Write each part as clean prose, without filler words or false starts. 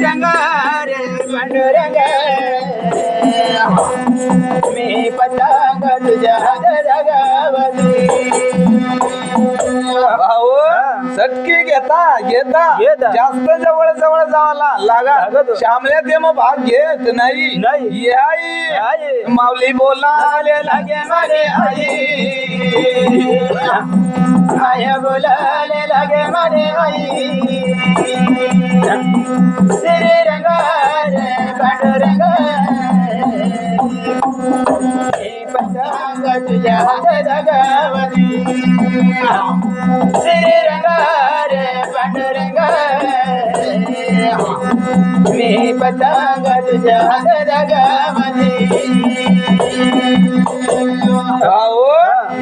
रंगा रे पांडुरंग मी पतंग तुझ्या जगावली भाऊ चटकी घेता घेता घेता. जास्त जवळ जवळ जावाला लागा लागतो. श्यामल्या ते मग भाग घेत नाही नाही. ये आई आई. माऊली बोलाले लागे मारे आई माया बोलाले लागे मारे आई श्री रंगा रे पांडुरंग मी पतंग तुझ्या जगावली श्री रंगा रे पांडुरंग मी पतंग तुझ्या जगावली भाऊ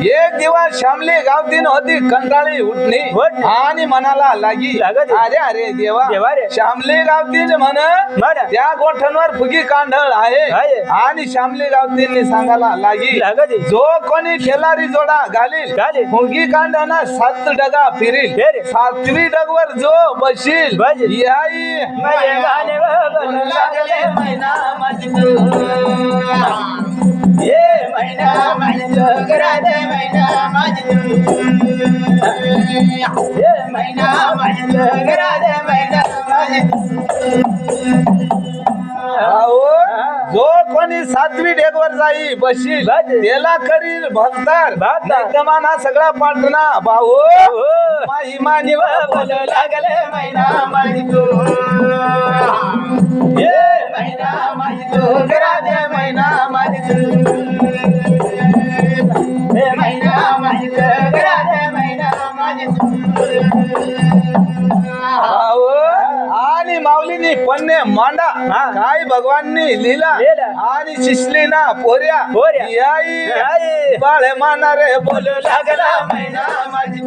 एक दिवस श्यामली गावतीन होती कंटाळी उठली उठली. आणि मनाला लागी लागली. अरे अरे देवा देवा रे. श्यामली गावतीन म्हण म्हण. त्या गोठणवर फुगी कांढळ आहे. आहे आणि श्यामली गावतींनी सांगायला लागी लागली. जो कोणी खेलारी जोडा घालील घालील. फुगी कांढाना 7 डगा फिरील फिरेल. 7वी डगवर जो बशील बशील. याई माझे गाणे बोलू लागले मैना माझी ये मैना माझी राधे मैना माझी ये मैना माझी राधे मैना माझी भाऊ जो कोणी 7वी डेगवर जाई बशील बशील. त्याला करील भक्तार भक्तार. नकमाना सगळा पाठना भाऊ माही मानी बोलू लागले मैना माझी ये मैना माझी राधे मैना माझी ये मैना माझी राधे मैना माझी भाऊ आणि माऊलीनी पन्ने मांडा हा. काय भगवाननी लिहिला लिहिला. आणि शिसली ना पोऱ्या पोऱ्या. याई आई. बाळे मानारे बोलू लागला मैना माझी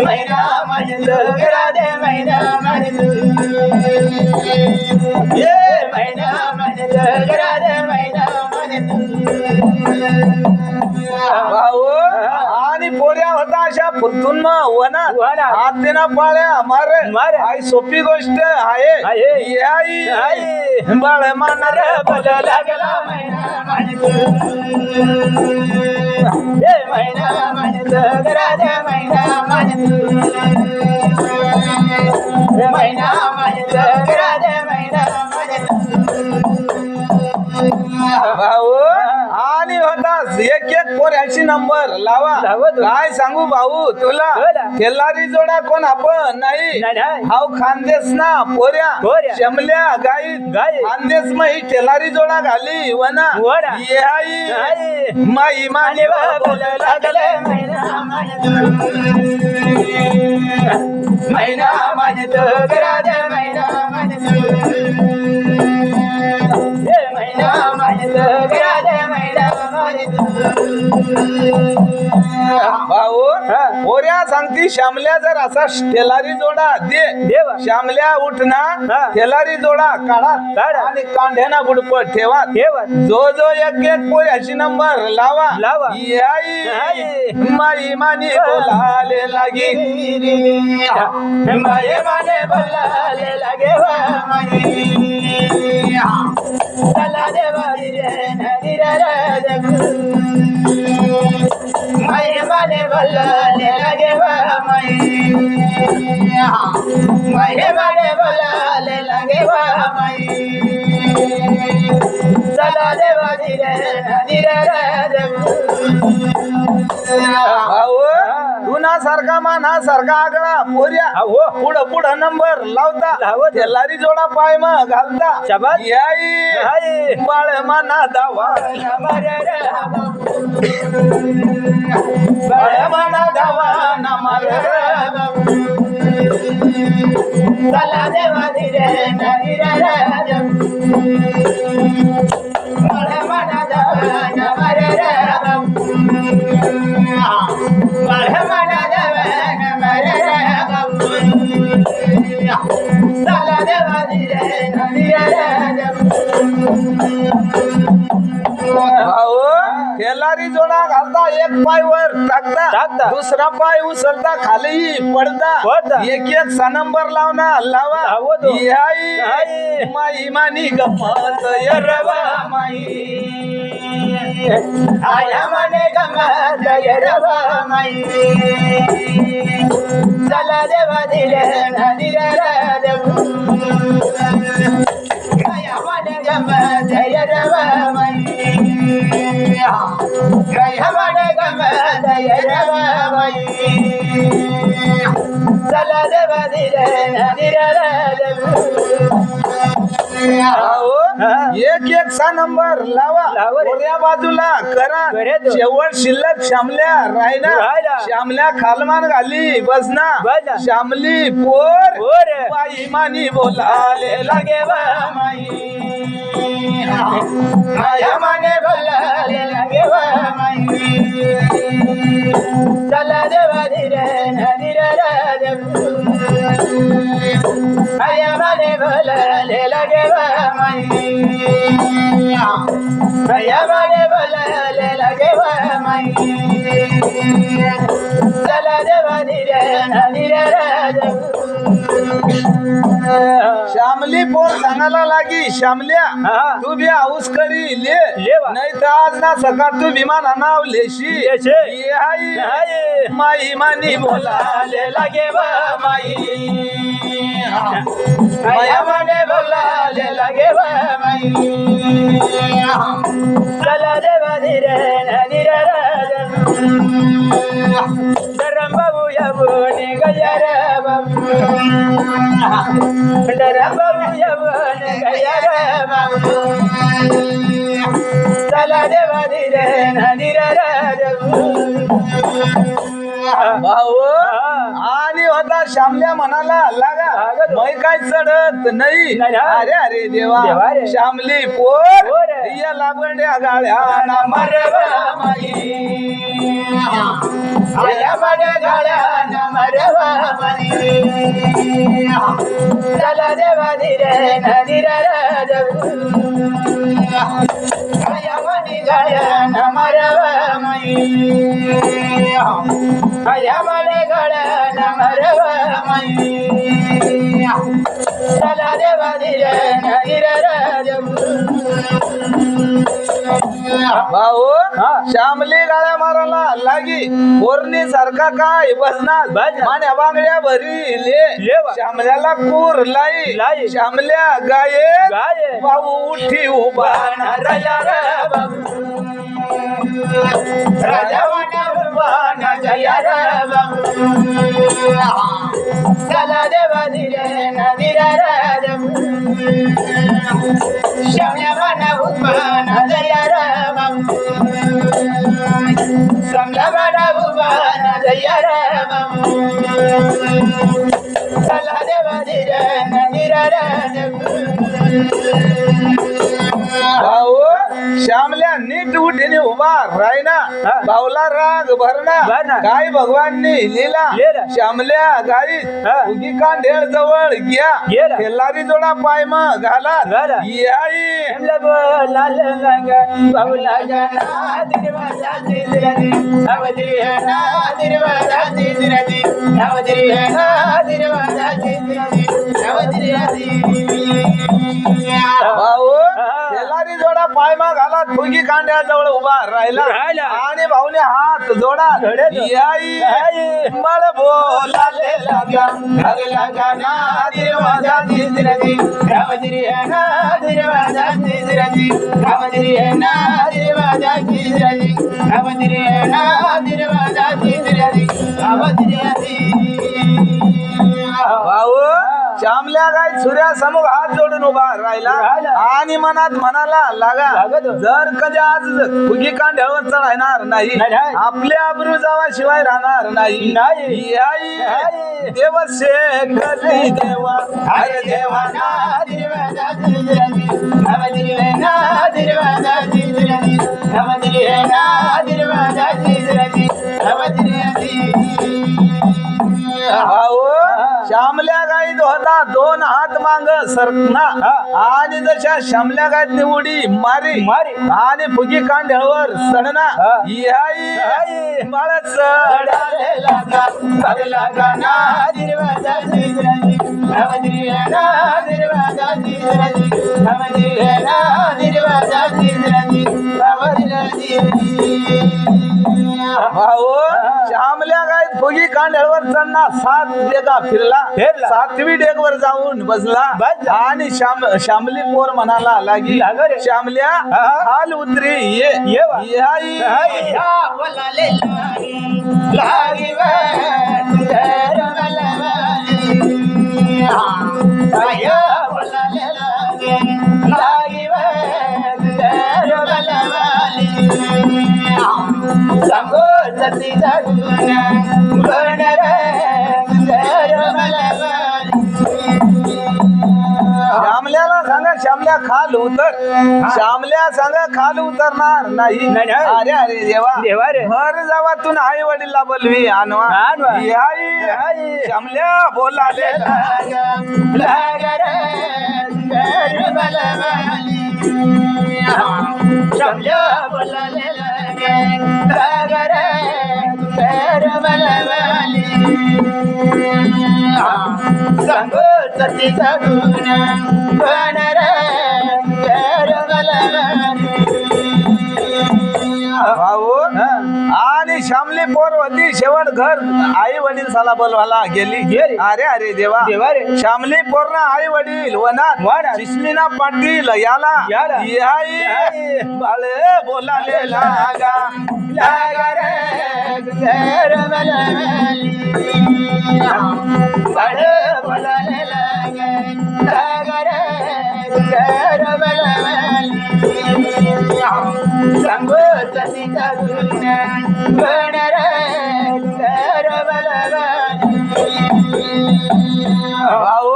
मैना माझी राधे मैना माझी ये मैना माझी राधे मैना माझी भाऊ आणि पोऱ्या होता अशा फुरतून वनात वनात. हातीना पाळ्या मारे मारे. आई सोपी गोष्ट आहे आहे. याई आई. बाळ मानारे बोलू लागला मैना माझी ये मैना माझी राधे मैना माझी ये मैना माझी राधे मैना माझी भाऊ आणि होता एक एक पोऱ्याची नंबर लावा लावत. काय सांगू भाऊ तुला बोला. खेलारी जोडा कोण आपण नाही नाही, नाही. हाव खानदेस ना पोऱ्या पोऱ्या. शमल्या गाई गाई. खानदेस मग ही खेलारी जोडा घाली वना वना. ये आई आई. माई माने बोलू लागले मैना माझी मैना माझी राधे मैना माझी ये मैना माझी राधे मैना माझी भाऊ हा. पोऱ्या सांगती श्यामल्या जर असा खेलारी जोडा दे देवा. श्यामल्या उठना हा. खेलारी जोडा काढा काढा. आणि कांढ्याना बुडपट ठेवा ठेवा. जो जो एक एक पोऱ्याची नंबर लावा लावा. याई आई. माई मानी बोलाले लागी माये माने बोलाले लागे वा चला देवा माये माने बोलाले लागे वा माये माने बोलाले लागे वा चला देवा धीरे भाऊ तुना सारखा माना सारखा आगळा पोऱ्या हो. पुढं पुढं नंबर लावता लावत. खेलारी जोडा पाय मग घालता शाबास. याई आई. बाळ माना दावा बाळ माना दावा ना मार चला देवा धीरे हेलारी जोडा घालता एक पाय वर टाकता टाकता. दुसरा पाय उचलता खाली पडता. पडता एक एक नंबर लावना लावा लावतो. याई याई. माई मानी गमत यरवा माई आया मने गंमत यरवा माई चला देवा दिले नदीरा देव आया मने गंमत यरवा माई आया मने गंमत यरवा माई चला देवा दिले नदीरा देव अहो, एक एक नंबर लावा लावा रे. वरच्या बाजूला करा करे तो. शेवट शिल्लक श्यामल्या राहिना राहिला. श्यामल्या खालमान घाली बसना बसना. श्यामली पोर पोर. बाई मानी बोलाले लागे बा माई माया माने बोलाले लागे बा माई चला देवा धीरे नदीरा देव माया माने बोलाले लागे बा माई माया माने बोलाले लागे बा माई चला देवा धीरे नदीरा देव श्यामली पोर सांगायला लागी श्यामल्या हा. तू बी हाऊस करी ले लेवा. नाही तर आज ना सकाळ तू विमान नाव लेशी लेशी. ये आई. आई. माई मानी बोलाले लागे बा माई माया माने बोलाले लागे बा माई चला देवा धीरे नदीरा धरम बाबू यमुने गयर बाबू धरम बाबू यमुने गयर बाबू चला देवा धीरे नदीरा भाऊ आणि होता श्यामल्या म्हणाला लागा लागत. मै काय चढत नाही नाही. अरे अरे देवा देवा रे. श्यामली पोर पोर. या लाबंड्या गाळ्या ना मरवा माई आया मने गाड्या न मरवा माई चला देवा धीरे नदीरा आया मने गाड्या न मरवा माई आया मने गाड्या न मरवा माई चला देवा धीरे नदीरा भाऊ श्यामली गाळ्या मारायला लागी पोरणी सारखा काय बसणार बसणार. मान्या बांगड्या भरी लेवा. श्यामल्याला पूर लाई लाई. श्यामल्या गाये गाये. भाऊ उठी उभा राजा रे बाबू राजा वाटा उभाना जया रे बाबू चला देवा धीरे नदीरा श्याम्या वाटा उभाना जया रे बाबू समला वाटा उभाना जया रे बाबू चला देवा धीरे नदीरा भाऊ श्यामल्या नीट उठीने उभा राहिना हा. भाऊला राग भरणा भरणा. गाय भगवाननी लिला लिहिला. श्यामल्या गाई हा. उगी कांढेळ जवळ घ्या गेला. हेलारी जोडा पाय मग घाला घाला. याई लाल रंग बाबूला जाना दिरवाजा दिरदी अवधरी है ना दिरवाजा दिरदी अवधरी है ना दिरवाजा दिरदी अवधरी भाऊ हेलारी जोडा पाय मग घाला तुगी कांड्या जवळ उभा राहिला राहिला. आणि भाऊने हात जोडा जोडे. याई याई. मळ बोला लाले लगा अगला गाना दिरवाजा दिरदी अवधरी है ना दिरवाजा दिरदी अवधरी है ना दिरवाजा दिरदी अवधरी है ना दिरवाजा दिरदी अवधरी भाऊ श्यामल्या गाय सूर्यासमोर हात जोडून उभा राहिला राहिला. आणि मनात म्हणाला लागा लागत. जर कधी आज फुगी कांड्यावर चढायणार नाही नाही, नाही. आपल्या आबरू जावाशिवाय राहणार नाही नाही. याई नाही. देवसे कधी देवा अरे देवाना दिरवाजा दिरदी अवधरी है ना दिरवाजा दिरदी अवधरी है ना दिरवाजा दिरदी अवधरी भाऊ श्यामल्या गाईत होता 2 हात मांग सरकना आणि जशा श्यामल्या गाईत उडी मारी आणि फुगी कांड्यावर सडना याई बाळ चढालेला गा भरला गाना दिरवाजा दिरजी नवदिरियाना दिरवाजा दिरजी नवदिरियाना दिरवाजा दिरजी नवदिरजी भाऊ श्यामल्या गाईत फुगी कांड्यावर चढना 7 डेगा फिरला 7वी डेगवर जाऊन बसला आणि श्यामली पोर म्हणाला लागी श्यामल्या हाल उतरी ये याई वलाले लागी आया वलाले लागी सांगो सती जागुना श्यामल्याला सांगा श्यामल्या खाल उतर श्यामल्या सांगा खाल उतरणार नाही अरे अरे देवा हर जावा तू आई वडीलला बोलवी आणवा याई श्यामल्या बोलाले सांगो सती जागुना भाऊ आणि श्यामली पोर होती शेवट घर आई वडील साला बोलवाला गेली अरे अरे देवा श्यामली पोर आई वडील वनात शिस्मिना पाटील याला याई बाळे बोलाले लागा सांगो सती जागुना भाऊ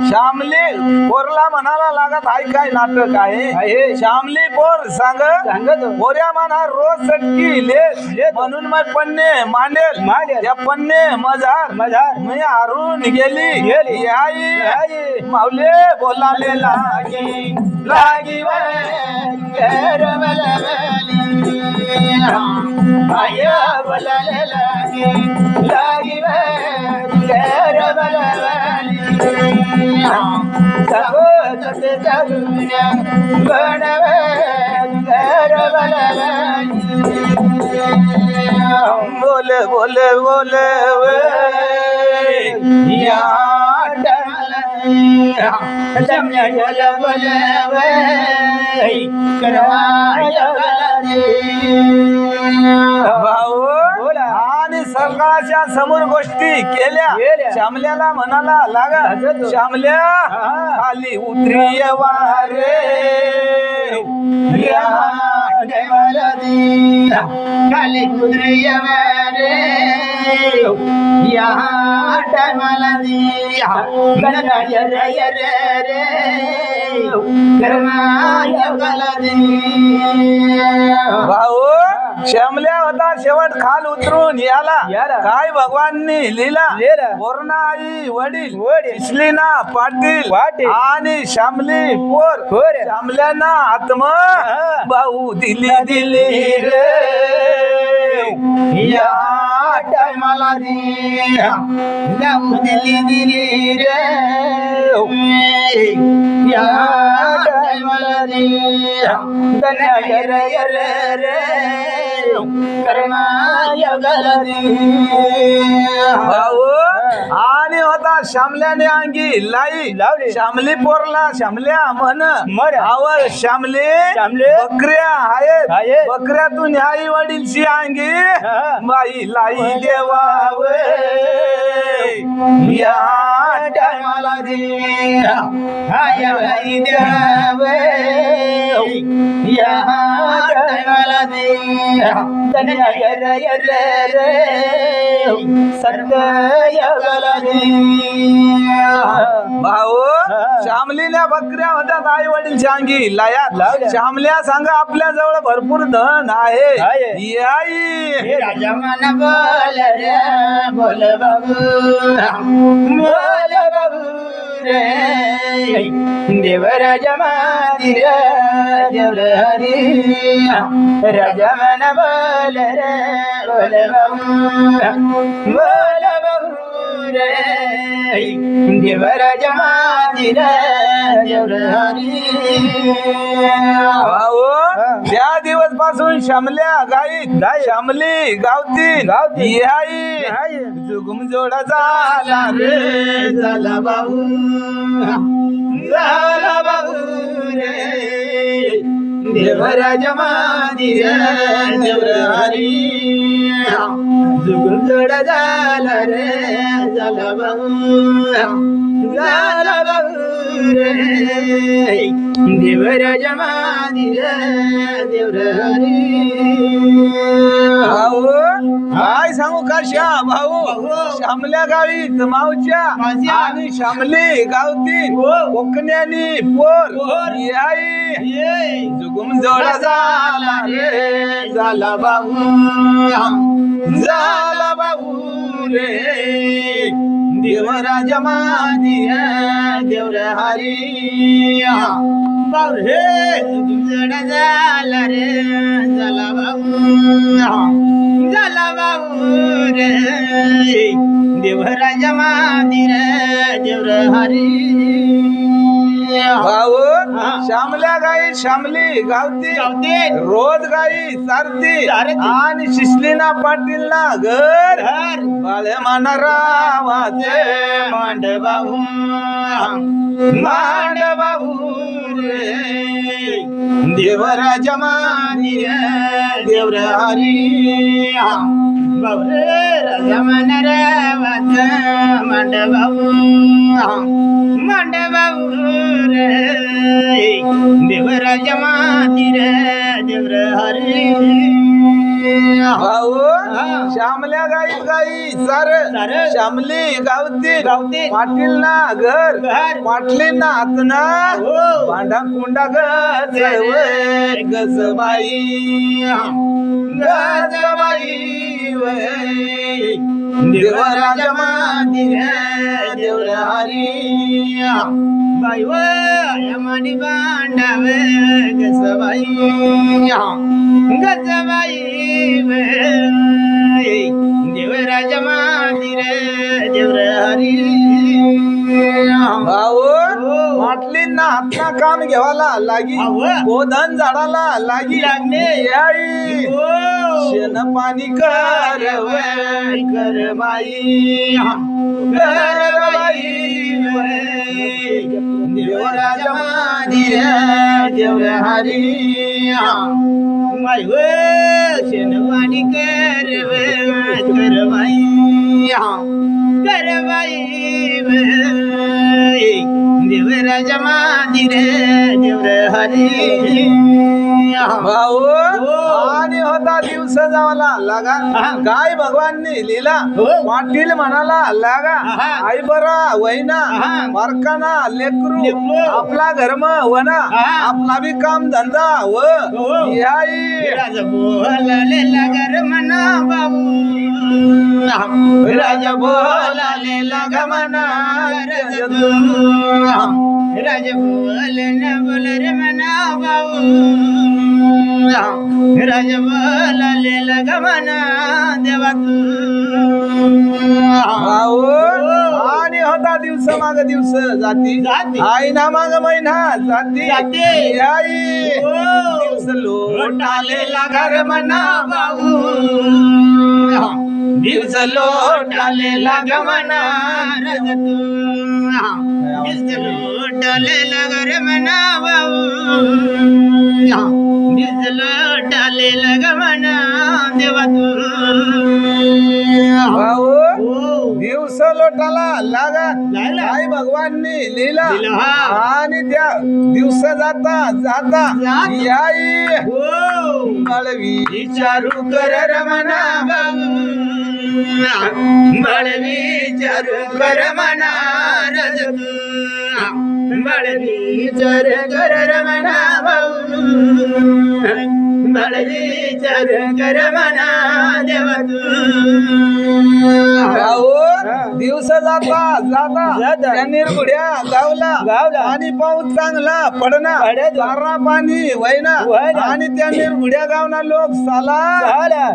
श्यामली पोरला म्हणाला लागत हाय काय नाटक आहे श्यामली पोर सांगत पोऱ्या म्हणा रोज सटकी ले म्हणून मग पन्ने मांडेल या पन्ने मजार मी हारून गेली याई माऊले बोलाले लागी आया बोलाले लागी सांगो सती जागुना बोले बोले बोले या भाऊ आणि सरकाराच्या समोर गोष्टी केल्या श्यामल्याला म्हणाला लागा श्यामल्या खाली उतरी वारे खाली कुदरिया रे यहाँ टाइमला दिया गणना रे रे गरमा गला भाऊ श्यामल्या होता शेवट खाल उतरून याला काय भगवाननी लिहिला पोरणा आई वडील इस्लिना पाटील आणि श्यामली पोर श्यामल्याना आत्मा भाऊ दिली रे या टाइमला दिया जाऊ दिली रे या टाइमला दिया गणना रे कर्मा गला भाऊ आणि होता श्यामल्याने अंगी लावली श्यामली पोरला श्यामल्या म्हण आवर श्यामले बकऱ्या आहेत बकऱ्यातून आई वडीलची अंगी बाई लाई देवाव या टाइमला दिया आया बाई देवावे या टाइमला दिया गणना रे सत्य गला भाऊ श्यामलीला बकऱ्या होत्या आई वडील सांगी लायात लावल्या. श्यामल्या सांगा आपल्या जवळ भरपूर धन आहे आहे. याई हे राजा मन बोल रे बोल बाबू बोल बाबू रे देवराजा मादी रे देवर हरी राजा मन बोल रे बोल बाबू बोल बाबू रे देवराजा मादी रे देवर हरी भाऊ त्या दिवस पासून श्यामल्या गाई श्यामली गावती याई जुगुम जोडा झाला रे झाला बाबू झाला बाबू रे देवराजा मादी रे देवर हरी जुगुम जोडा झाला रे झाला बाबू झाला बाबू रे देवराजा मादी रे देवर हरी भाऊ काय सांगू का भाऊ श्यामल्या गावी मावच्या मावच्या. आणि श्यामली गावती हो. कोकण्यानी पोर पोर. याई जुगुम जोडा झाला रे झाला बाबू झाला बाबू रे देवराजा मादी देवर हरी बाबू रे जडा झाला रे झाला बाबू झाला बाबू रे देवराजा मादी रे देवर हरी भाऊ हा. श्यामल्या गाई श्यामली गावती गावती. रोज गाई चारती चारती. आणि शिसलीना पाटील ना घर घर बाळे मानारावाचे मांड बाबू मांड बाबू रे देवराजा मादी रे देवर हरी बाबू रे राजा मन रे वाच मांड बाबू मांड बाबू रे देवराजा मादी रे देवर हरी भाऊ हा. श्यामल्या गाई सार. श्यामली गावती गावती. पाटील ना घर घर. पाटली ना हातना हो. भांडा कुंडा गजबाई गजबाई देवराजा मादी रे देवर हरी बाई यमानी बांडाव गजबाई गजबाई देवराजा मादी रे देवर हरी भाऊ हो. पाटली ना हातना काम घेवाला लागी अहो. गोधन झाडाला लागी लागणे. याई शेण पाणी करवाई करवाई करवाई देवराजा मादी रे देवर हरी माय शेणवाणी करवाई करवाई देवराजा मादी रे देवर हरी भाऊ हो. आणि होता दिवस जावाला लागा हा. काय भगवाननी लिहिला हो. पाटील म्हणाला लागा हा. आई बरा वैना हा. बारकाना लेकरू लेकरू. आपला घरम वना हा. आपला बी काम धंदा व हो. याई राजा बोलाले लागर मना बाबू राजा बोलाले लागा मना राजा बोल न बोल रे मना बाबू राजा बोलाले लागा मना देवा भाऊ आणि होता दिवस माग दिवस जाती जाती. आई ना माग महिना जाती जाती. याई दिवस लोटाले लागर मना बाबू दिवस लोटाले लाग मना दिवस लोटाले लागर मना बाबू दिवस लोटाले लाग मना देवा भाऊ दिवस लोटाला लागा लागला. आई भगवाननी लिहिला लिहिलं, हा. आणि त्या दिवस जाता जाता जाता. याई हो मळवी विचारू कर रमना बाबू बळ विचारू कर मना रजत बळदी चर कर रमणा भाऊ बळदी चर कर म्हणा देव दिवस जाता जाता त्या निर्गुड्या गावला आणि पाऊस चांगला पडना चारा पाणी वैना आणि त्या निर्गुड्या गावना लोक साला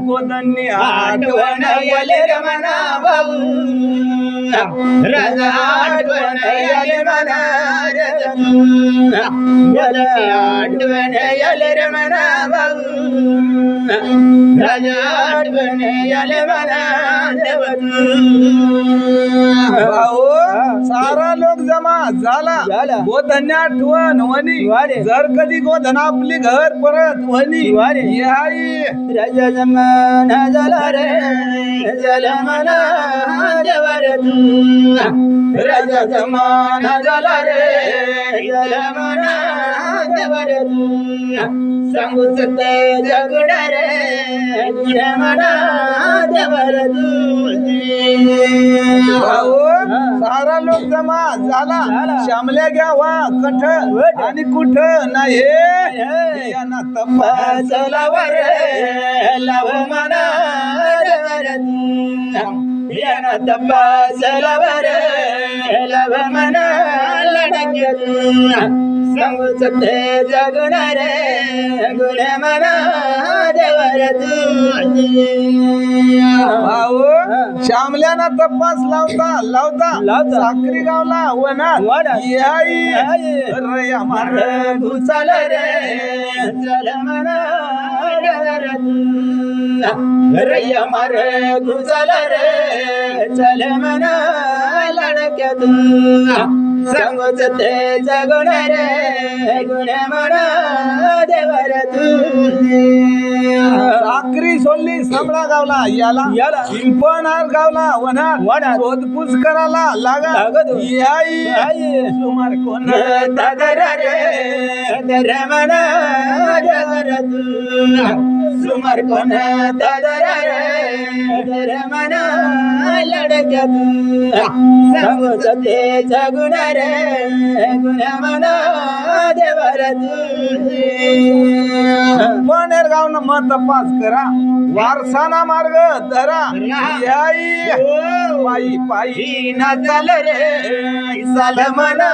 गोदन्नी आठवण याले रमणा भाऊ राजा आठवण याले म्हणा आठवण याले रमणा भाऊ राजा आठवण याले म्हणा भाऊ सारा लोक जमा झाला गोधन्य आठवण वनी जर कधी गोधन आपली घर परत वनी याई राजा जमाना झाला रे झाला म्हणा देवर राजा जमाना झाला रे झाला म्हणा देवर सांगू सत्य जगणार रे गुण म्हणा देवर भाऊ सारा लोक जमा झाला श्यामल्या घ्यावा कठ आणि कुठ नाही यांना तपासला वर लाव म्हणा यांना तपासला वर लाव म्हणा लढक्यात सांगू सत्य जगणार गुण म्हणा देवर भाऊ श्यामल्याना तपास लावता साखरी गावला वनात याई रया मार घुसाल रे चल म्हणा रया मार घुसाल रे चल म्हणा लडक्यात सांगूच ते जगणार गुण म्हणा देवर साखरी सोडली सामळा गावला याला पिंपणार गावला वनात शोधपूस करायला लागत याई सुमार कोण दादर रे दर म्हणा देवर सुमार कोण दादर रे दर म्हणा लडक्यात सांगूच ते जगणार गुण म्हणा देवर पनेर गावनं मत तपास करा वारसाना मार्ग धरा याई पायी पायी ना चाल रे चाल म्हणा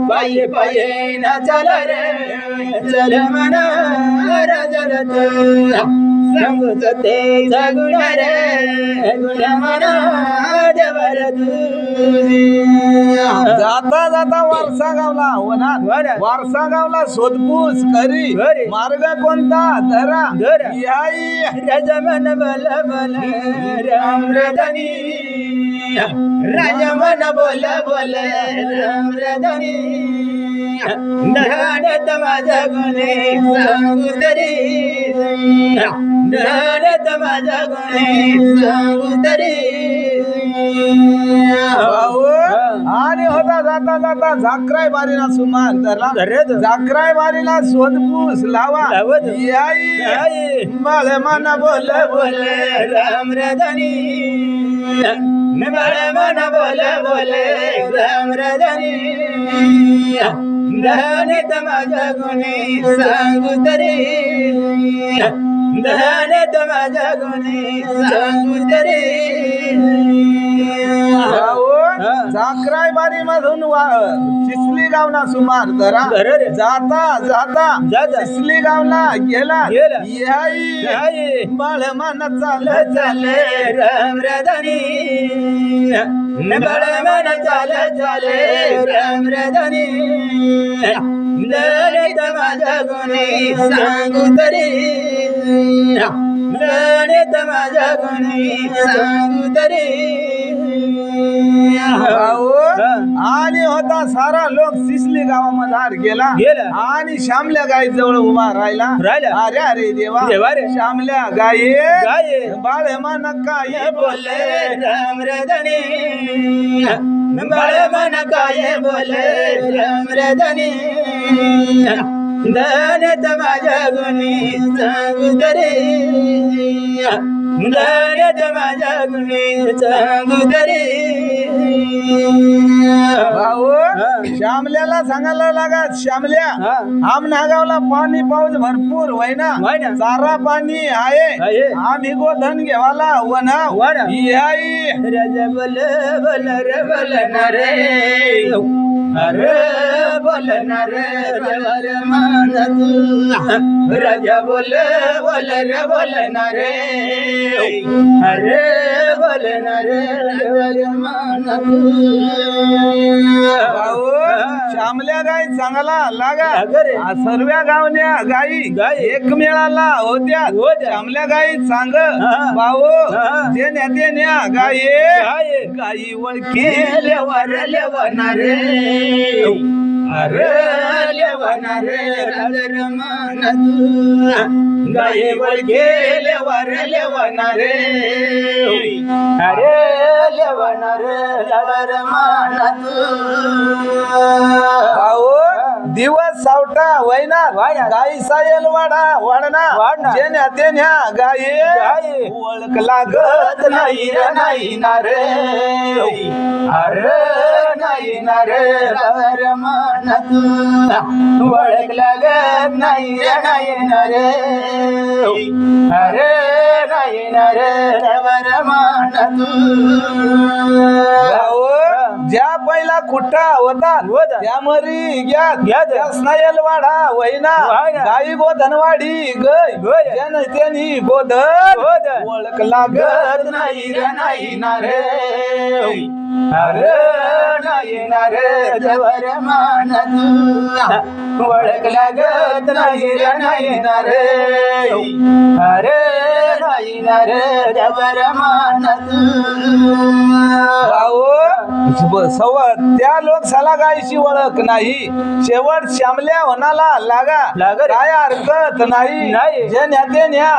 पायी पायी ना चाल रे चल म्हणा रजरत सांगूच ते जगणार गुण म्हणा देवर जाता जाता वारसा गावला वनात वारसा गावला शोधपूस करी मार्ग कोणता धरा याई रजमन बल बल राम रधनी रजमन बोल बोल राम रधनी धडत माझा गुणे सांगू तरी धडत माझा गुणे सांगू तरी आणि होता जाता जाता झाकराय बारीला सुमार धरला झाकराय बारीला शोधपूस लावा याई बाळ मन बोल बोल राम रधनी बाळ मन बोल बोल राम रधनी धनत माझा गुणे सांगू तरी धनत माझा गुणे सांगू तरी झाकराय बारी मधून चिसली गावना सुमार धरा जाता जाता चिसली गावला गेला याई बाळ मन चाल चाल राम रधनी बाळ मन चाल चाल राम रधनी धनत माझा गुणे सांगू तरी धनत माझा गुणे सांगू तरी आणि होता सारा लोक सिसली गावामध्ये गेला आणि श्यामल्या गाई जवळ उभा राहिला अरे अरे देवा श्यामल्या गाई बाळ मन काय बोले राम रधनी बाळ मन काय बोले राम रधनी धनत माझा गुणे सांगू तरी धनत माझा गुणे सांगू तरी सांगायला लागा श्यामल्या आम नागावला पाणी पाऊस भरपूर वैना चारा पाणी आहे आम्ही गोधन घेवाला वना आई राजा बोल बोल रे बोल ना रे अरे बोल ना रे देवर मान तू राजा बोल बोल रे बोल ना रे अरे बोल ना रे देवर मान तू भाऊ श्यामल्या गाई चांगला लागा सर्व गावल्या गाई एक मेळाला होत्या श्यामल्या गाई सांग भाऊ जे नेते न्या गाई ओळखी लेवर लेवना रे अरे लेवना रे राजर मान तू गाये वळगे लेवर लेवना रे अरे लेवना रे राजर मान तू भाऊ दिवस सावटा वैना गाई सायल वाडना जे नेते न्या गाई ओळख लागत नाही रे नाही ना रे अरे नाही ना रे राजर मान तू ओळख लागत नाही रे नाही ना रे अरे नाही ना रे राजर मान तू भाऊ ज्या पहिला खुट्टा होता त्या मरी घ्या स्नायल वाडा वैना गाई गोधनवाडी गय त्यांनी गोधन ओळख लागत नाही रे नाही ना रे अरे नाही ना रे देवर मान तू ओळख लागत नाही रे नाही ना रे अरे नाही ना रे देवर मान भाऊ त्या लोकसाला गायची ओळख नाही शेवट श्यामल्या होणाला लागा काय हरकत नाही जे नेते न्या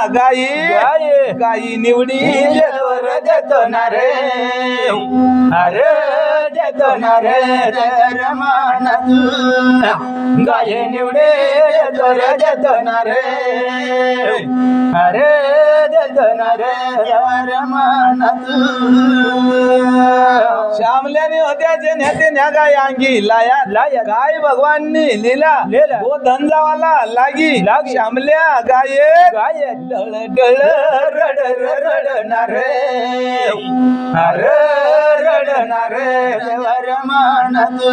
गाई निवडी देतो ना रे अरे देतो ना रे देवर मान तू गाय निवडे देतो ना रे अरे देतो ना रे देवर मान तू श्यामल्याने होत्या जे नेते न्या गाय अंगी लाया गाय भगवाननी लिला वो धंजावाला लागी श्यामल्या गाय डळ डळ रड रडणार रे अरे रडणार रे देवर मान तू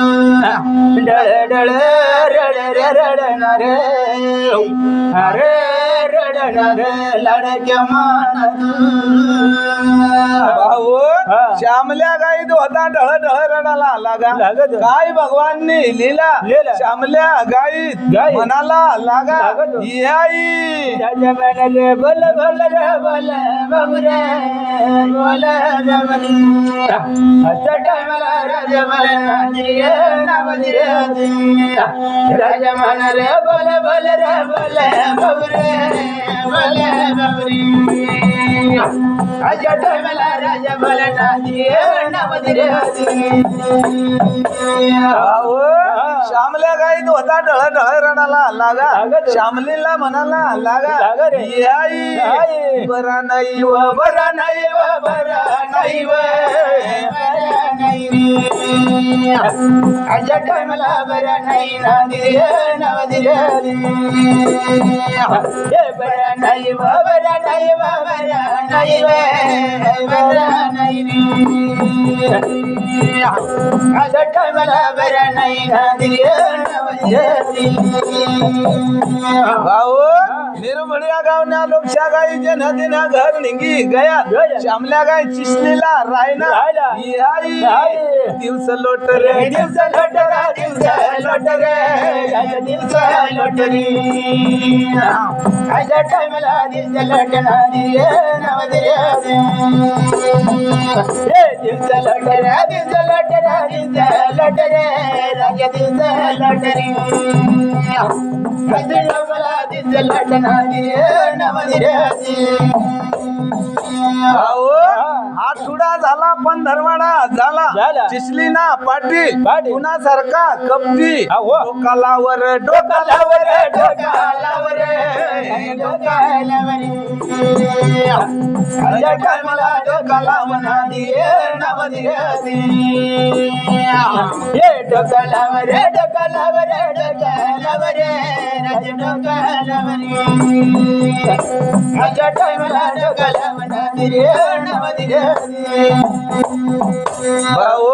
डळ डळ रड रडणार रे अरे रडणार लाडक्या मान तू भाऊ श्यामल्या गाई होता ढळ ढळ रडाला लागा गाय भगवाननी लिला श्यामल्या गाई मनाला लागा आई राजा म्हणाले बोल बोल रे बोल बाबू रे बोल जमनी चट मला राजा म्हणाले नाव दिरे राजा म्हणाले बोल बोल रे बोल बाबू रे बोल बाबू रे चट मला राजा म्हणाले नाव दिरे श्यामल्या गाईत होता ढळ ढळ रडाला लागा श्यामलीला म्हणाला लागा आई बरा नाही व बरा नाही व बरा नाही व बरा नाही आजच्या टायमाला बरा नाही ना दिरे नाव दिरे बरा नाही व बरा नाही व बरा नाही व बरा नाही आजच्या टायमाला बरा नाही ना दिरे नाव भाऊ निर्मळ्या गावना लोकशा गाई जे नदीना घर निघी गया श्यामल्या गाय चिसलीला रायना आई दिवस लोट रे दिवस लोट रे दिवस लोट रे दिवस लोट रे आजच्या टायमाला दिवस लोट ना दिरे नाव दिरे दिवस लोट रे दिवस लोट रे दिवस लोट रे राजा दिवस लोट रे आजच्या टायमाला दिवस लोट ना दिरे नाव दिरे आठवडा झाला पण धरवाडा झाला चिसली ना पाटील पुन्हा सारखा कपटी डोकालावर डोकालावर डोकालावर डोकालावर आजच्या टायमाला डोकाला म्हणा दिरे नाव दिरे डोकलाव रे डोकलाव रे डोकलाव रे राज डोकलाव रे माझ्या टायमाला डोकलाव नदी रे भाऊ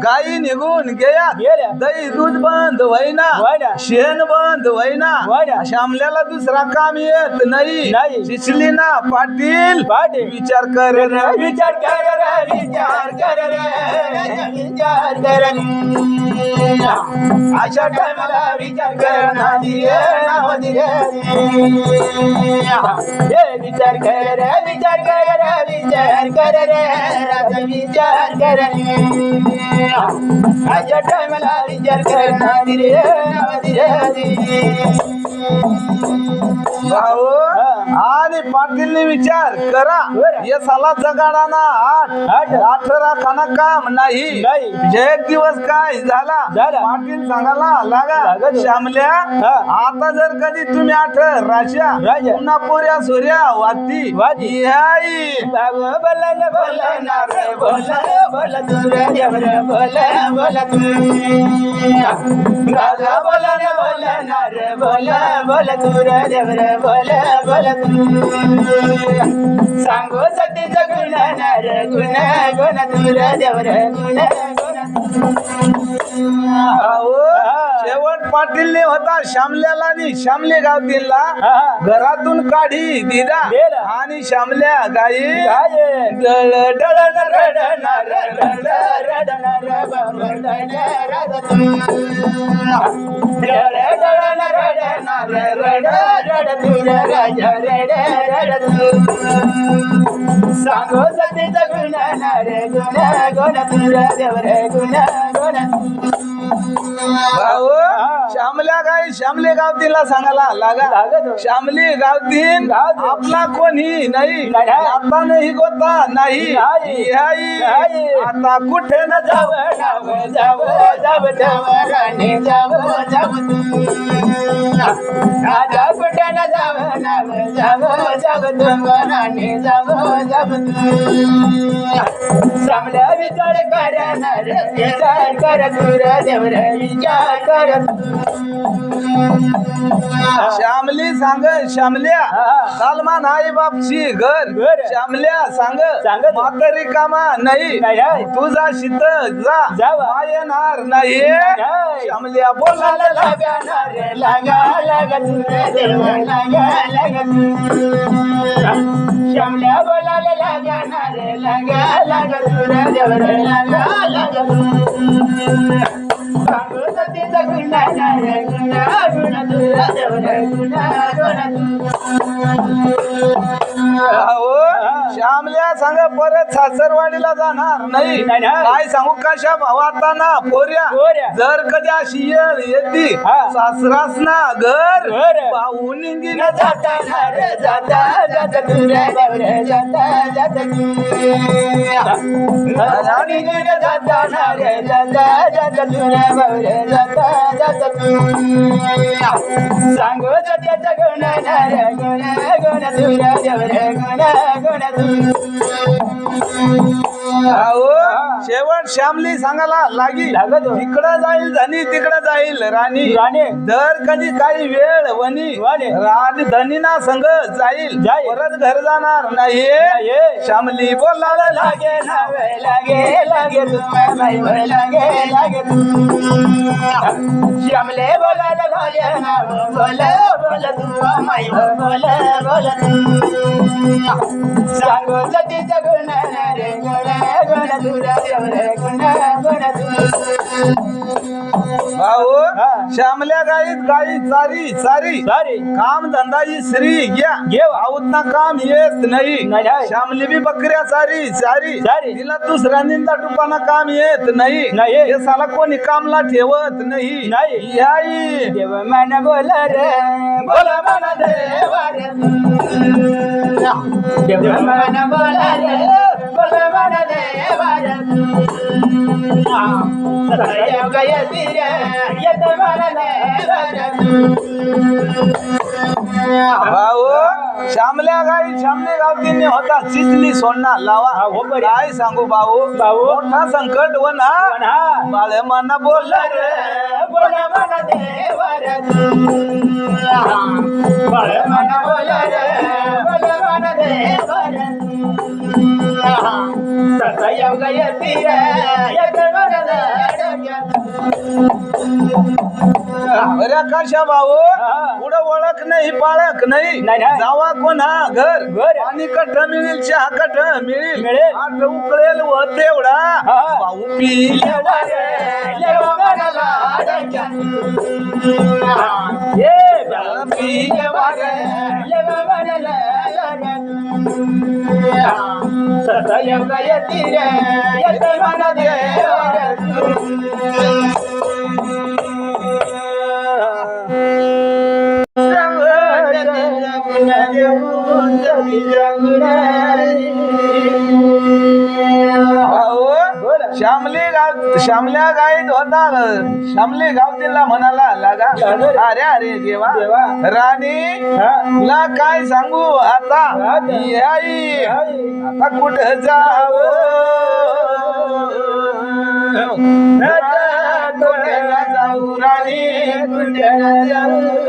गाई निघून गेल्या दही दूध बंद होईना शेण बंद होईना श्यामल्याला दुसरा काम येत नाही शिचली ना पाटील विचार कर रे विचार कर रे विचार कर रे विचार कर अशा टायमाला विचार कर नदी रे विचार कर रे विचार कर रे विचार कर रे राजा विचार कर अशा टायमाला विचार कर नदी रे भाऊ आणि पाटीलने विचार करा ये साला जगाडाना 18 खाना काम नाही एक दिवस काय झाला पाटील सांगायला लागा श्यामल्या आता जर कधी तुम्ही 18 पुन्हा पोऱ्या सोऱ्या वाती सांगो सतीच गुण गुण तुर देवर गुण शेवट पाटीलने होता श्यामल्याला आणि श्यामले गावतीला घरातून काढी दिला आणि श्यामल्या गाई सांगो सतीच गुण गुण तुर देवर गुण भाऊ श्यामल्या गाई श्यामले गावतीला सांगायला लागा श्यामली गावतीन आपला कोणी नाही आता नाही गोता नाही आता कुठे न जाव जाव जाव जाव राणी जाव जाव राजा कुठे न जाव जाव जाव जाव राणी जाव जाव चांगला विचार करणार विचार कर तुर देवर विचार कर श्यामली सांग श्यामल्या सलमान आई बापची घर श्यामल्या सांग म्हातारी कामा नाही तुझा शीत जा येणार नाही श्यामल्या बोलायला लागणार लागा लागा तुर देवर लागा लागा श्यामल्या बोलायला लागणार लागा लागा तुर देवर लागा लागा सांगो सतीचा गुण गुण तुर देवर गुण श्यामल्या सांग परत सासरवाडीला जाणार नाही काय सांगू कशा भावाताना पोऱ्या जर कधी अशी येळ येते सासरास ना घर पाहून जाता जाता जाता तुर देवर जाता जाता जाता रे जाता जाता तुर देवर जाता जाता सांगो सत्याचा गुण गुण गुण तुर देवर गुण शेवट श्यामली सांगायला लागी इकडं जाईल धनी तिकडं जाईल राणी जर कधी काही वेळ वनी राणी धनी ना संग जाईल परत घर जाणार नाही श्यामली बोलायला लागे नावे लागे लागे तुम्ही लागे लागे श्यामले बोलायला लागे नाव बोला बोला तू माई बोला बोला सांगो सतीचा गुण रे गुण गुण तुरा देवर गुण गुण भाऊ श्यामल्या गाईत गाई चारी चारी काम धंदा श्री घ्या आऊतना काम येत नाही श्यामली बी बकऱ्या चारी चारी तिला दुसऱ्या निंदा टुपाना काम येत नाही हे साला कोणी कामला ठेवत नाही याई देव मन बोला रे बोला मन देवा रे देव मन बोला रे बोला मन देवा रे सदैव गयती रे यत मन देवा रे भाऊ श्यामल्या गाई श्यामले गावतीने होता चिचली सोडणार लावा काय सांगू भाऊ मोठा संकट वना बाळ मन बोल रे बोल मन देवर बोल मन बोल रे बोल मन देवर सतयोग येती रे येत मन अरे कशा भाऊ पुढं ओळख नाही पाळख नाही नाही. जावा कोणा घर घर. पाणी कठ मिळेल चहा कठ मिळेल मिळेल. आठ उकळेल व तेवढा हा. भाऊ पिले सतयोग येती रे येत मन देवर श्यामल्या गाईत होता श्यामले गावतीला म्हणाला लागा अरे अरे देवा राणी तुला काय सांगू आता आई आता कुठं जाव जाऊ राणी कुंडला जाऊ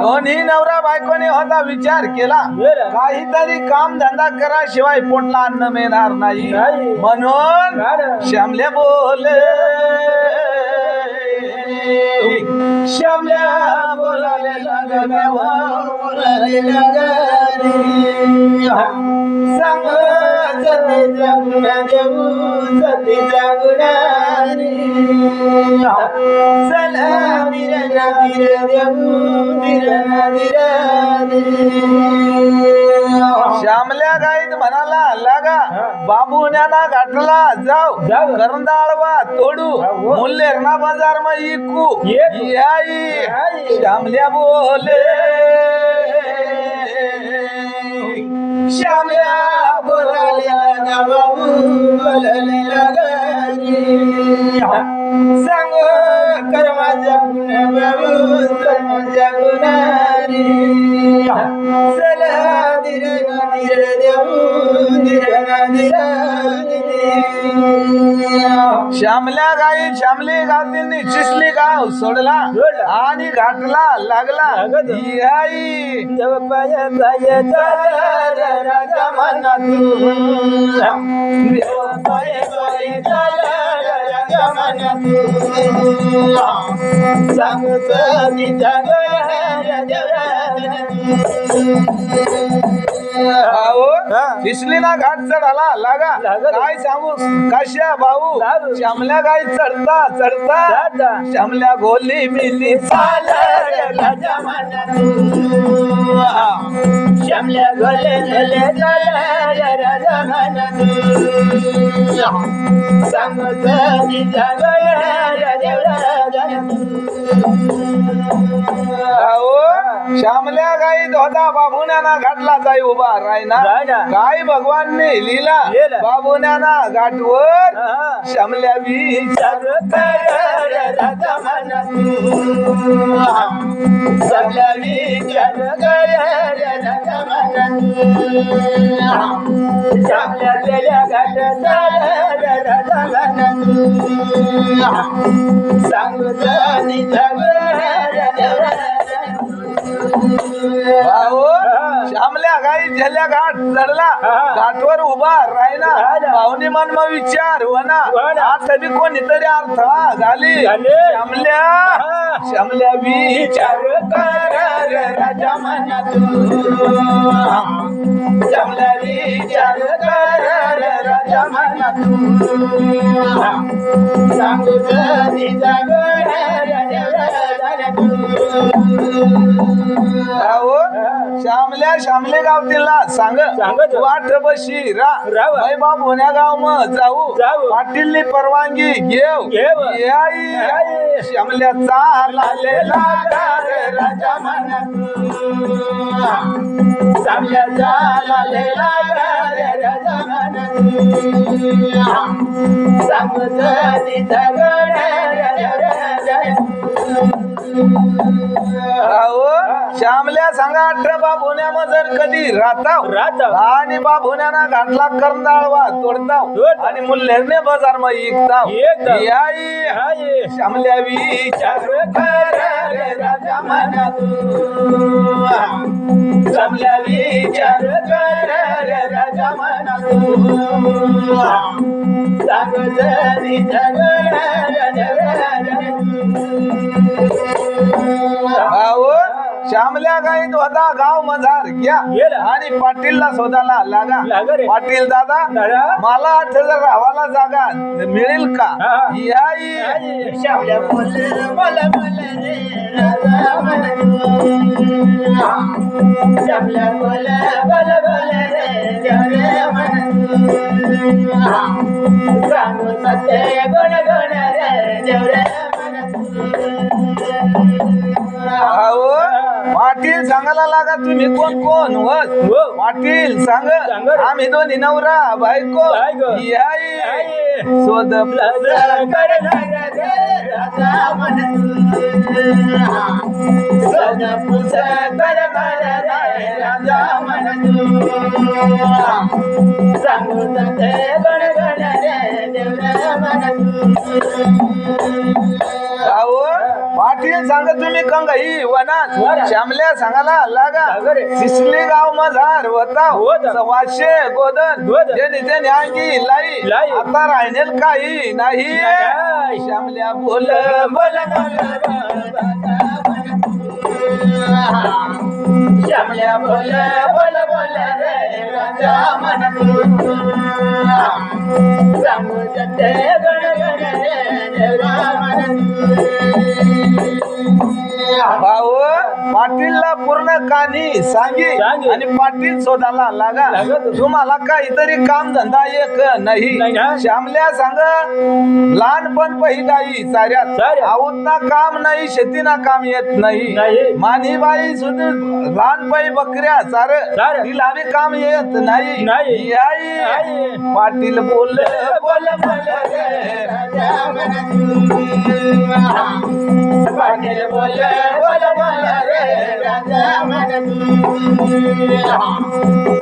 दोन्ही नवरा बायकोने होता विचार केला काहीतरी काम धंदा करा शिवाय पोटला अन्न मिळणार नाही म्हणून श्यामले बोले श्यामल्या बोलाले लागल्या बोलाले लागली सांग सती जगुना देऊ सती जगुनारी चला धीरना धीर देऊ धीरना धीर श्यामल्या गाईत म्हणाला लागा बाबून्याना घाटला जाऊ करंदाळवा तोडू मुल्लेरणा बाजार मा इकू आई श्यामल्या बोले श्यामल्या बोलाल्या बाबू बोलाले लागली सांग कर्मा जगुना बाबू कर्मा जगुनारी चला धीरना धीर देऊ धीरना धीर श्यामल्या गाई श्यामली गावतींनी चिसली गाव सोडला आणि घाटला लागला आई पाय पाय चाल राजा मनातून पाय पाय चाल राजा मनातून सांगत तिच्या चिसलीला घाट चढाला लागा काय सांगू कशा भाऊ श्यामल्या गाई चढता चढता श्यामल्या गोली मिली चाल राजा मनातून श्यामल्या गोले झले चाल राजा मनातून सांगत तिच्या श्यामल्या गाईत होता बाबुन्याना घाटला जाई उभा रायना काय भगवानने लिहिला बाबुन्याना घाटवर श्यामल्या विचार राजा मनातून श्यामल्या विचार राजा मनातून श्यामल्या तेल्या घाट राजा मनातून सांगत तिच्या श्यामल्या गाई झेल्या घाट चढला घाटवर उभा राहिना भावनी मन मग विचार वना आतली कोणीतरी अर्थ झाली श्यामल्या श्यामल्या विचार कर राजा मनातून श्यामल्या विचार कर राजा मनातून सांगू तिचा श्यामल्या श्यामले गावतीला सांग वाट बशी राय बाबुन्या गाव मग जाऊ पाटीलनी परवानगी घेव आई श्यामल्या चाललेला राजा मनातून चांगल्याचा लालेला रे राजा सांगत तिथं अहो श्यामल्या सांगा अठरा बाबोन्या जर कधी राहताव आणि बाबोन्याना घातला करंदाळवा तोडताव आणि मुल्हेरने बाजार मग इकताव याई श्यामल्या विचार कर रे राजा मनात श्यामल्या विचार कर रे राजा मनात सांगत तिथं अहो श्यामल्या गाईत होता गाव मझार घ्या आणि पाटीलला शोधायला लागा पाटील दादा मला 8,000 राहावाला जागा मिळेल का याई श्यामल्या बोल बोल बोल रे राजा श्यामल्या बोल बोल बोल रे सांगू सत्य गुण गुण रे देवरे अहो पाटील सांगायला लागा तुम्ही कोण कोण वस पाटील सांग आम्ही दोन्ही नवरा बायको याई शोध अहो पाटील सांग तुम्ही कंगाई वनात श्यामल्या सांगायला लागा सिसली गाव मझार होता 500 गोदन ज्याने त्याने अंगी लाई आता राहिनेल काही नाही श्यामल्या बोल बोल श्यामल्या बोल बोल बोल रे राजा सांगू सत्य गण गण रे देवरा भाऊ पाटीलला पूर्ण कहाणी सांगी आणि पाटील शोधायला लागा तुम्हाला काहीतरी काम धंदा एक नाही श्यामल्या सांग लहानपण पहिलाही साऱ्यात आऊतना काम नाही शेतीना काम येत नाही मानी बाई सुद्धा लहानपणी बकऱ्या सार तिला बी काम येत नाही याई पाटील बोल बोल बोल रे राजा पाटील बोल बोल बोल रे राजा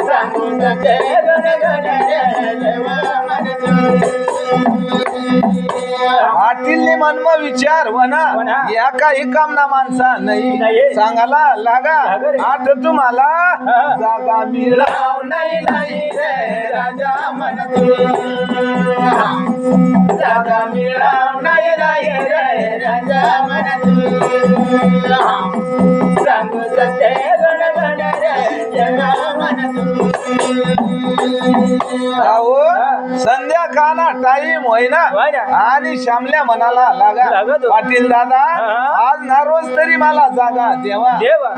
सांगू सत्य गण गण रे देवा पाटीलने मनमा विचार वना या काही काम ना माणसा नाही सांगायला लागा 8 तुम्हाला जागा मिळाव नाही रे राजा जागा मिळाव नाही रे राजा सांगू सत्य गण गण रे जगा अहो संध्याकाळना टाइम होईना आणि श्यामल्या मनाला लागा पाटील दादा आज ना रोज तरी मला जागा देवा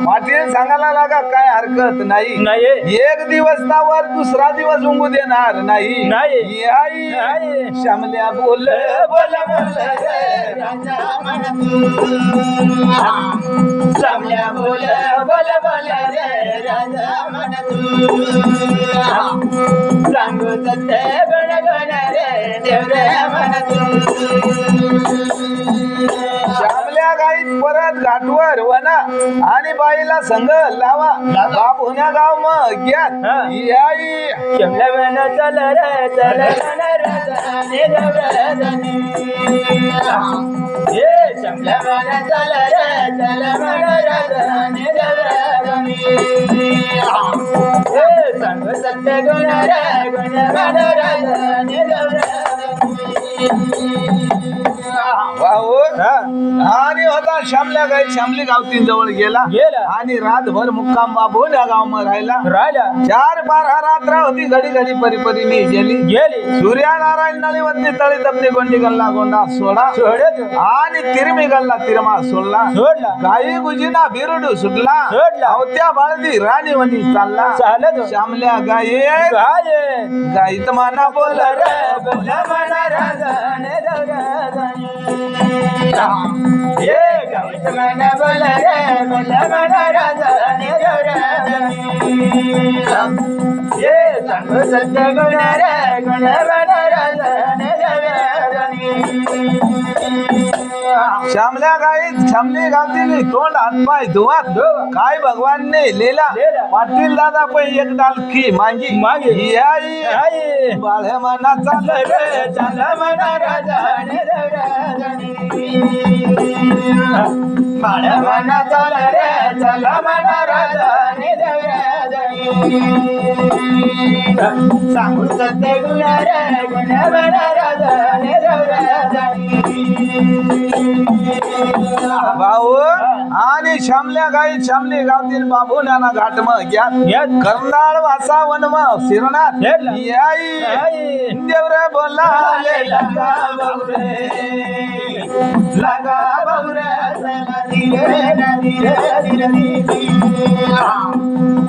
पाटील सांगायला लागा काय हरकत नाही एक दिवस नावर दुसरा दिवस उंगू देणार नाही याई श्यामल्या बोल बोल बोल रे राजा श्यामल्या बोल बोल बोल रे राजा सांगू सत्य गण गण रे देवरे श्यामल्या गाईत परत घाटवर वना आणि बाईला संग लावा बाप होण्या गाव मग घ्यात याई श्यामल्या मन चल रे चल राजाने देवरे ये श्यामल्या मन चल रे चल मन राजाने देवरे सांग सत्य गुण रे गुण मन राजाने देवरे भाऊ आणि होता श्यामल्या गाई श्यामली गावतीन जवळ गेला आणि रातभर मुक्काम बाबून या गाव मध्ये राहिला 4-12 रात्र होती घडी घडी परी परी मी गेली सूर्यनारायण नळीवरती तळी तपली गोंडी गल्ला गोंडा सोडा आणि तिरमी गल्ला तिरमा सोडला गाई गुजीना बिरुडू सुटला अवत्या बाळदी राणी वनी चालला श्यामल्या गाई गाईत माना बोल रे बोल मना राजाने मन बोल रे बोल मन राजाने देवराजाने ये सांग सत्य गुण रे गुण मन राजाने देवराजाने श्यामल्या गाईत श्यामली गावतील तोंड हातपाय धुवात काय भगवानने लिहिला पाटील दादा पण एक डालकी मांगी याई बाळ्या मना चाल रे चाल मन राजाने देवराजाने बाळ मन चाल रे चाल मन राजाने देवराजाने सांगू सत्य गुण रे गुण मन राजाने देवराजाने भाऊ आणि श्यामल्या गाई श्यामली गावतील बाबू नाना घाट मग करनाळ वासा वन शिरनाथ याई देवरे बोला लगा बावरे लगा बावरे चला धीरे धीरे धीरे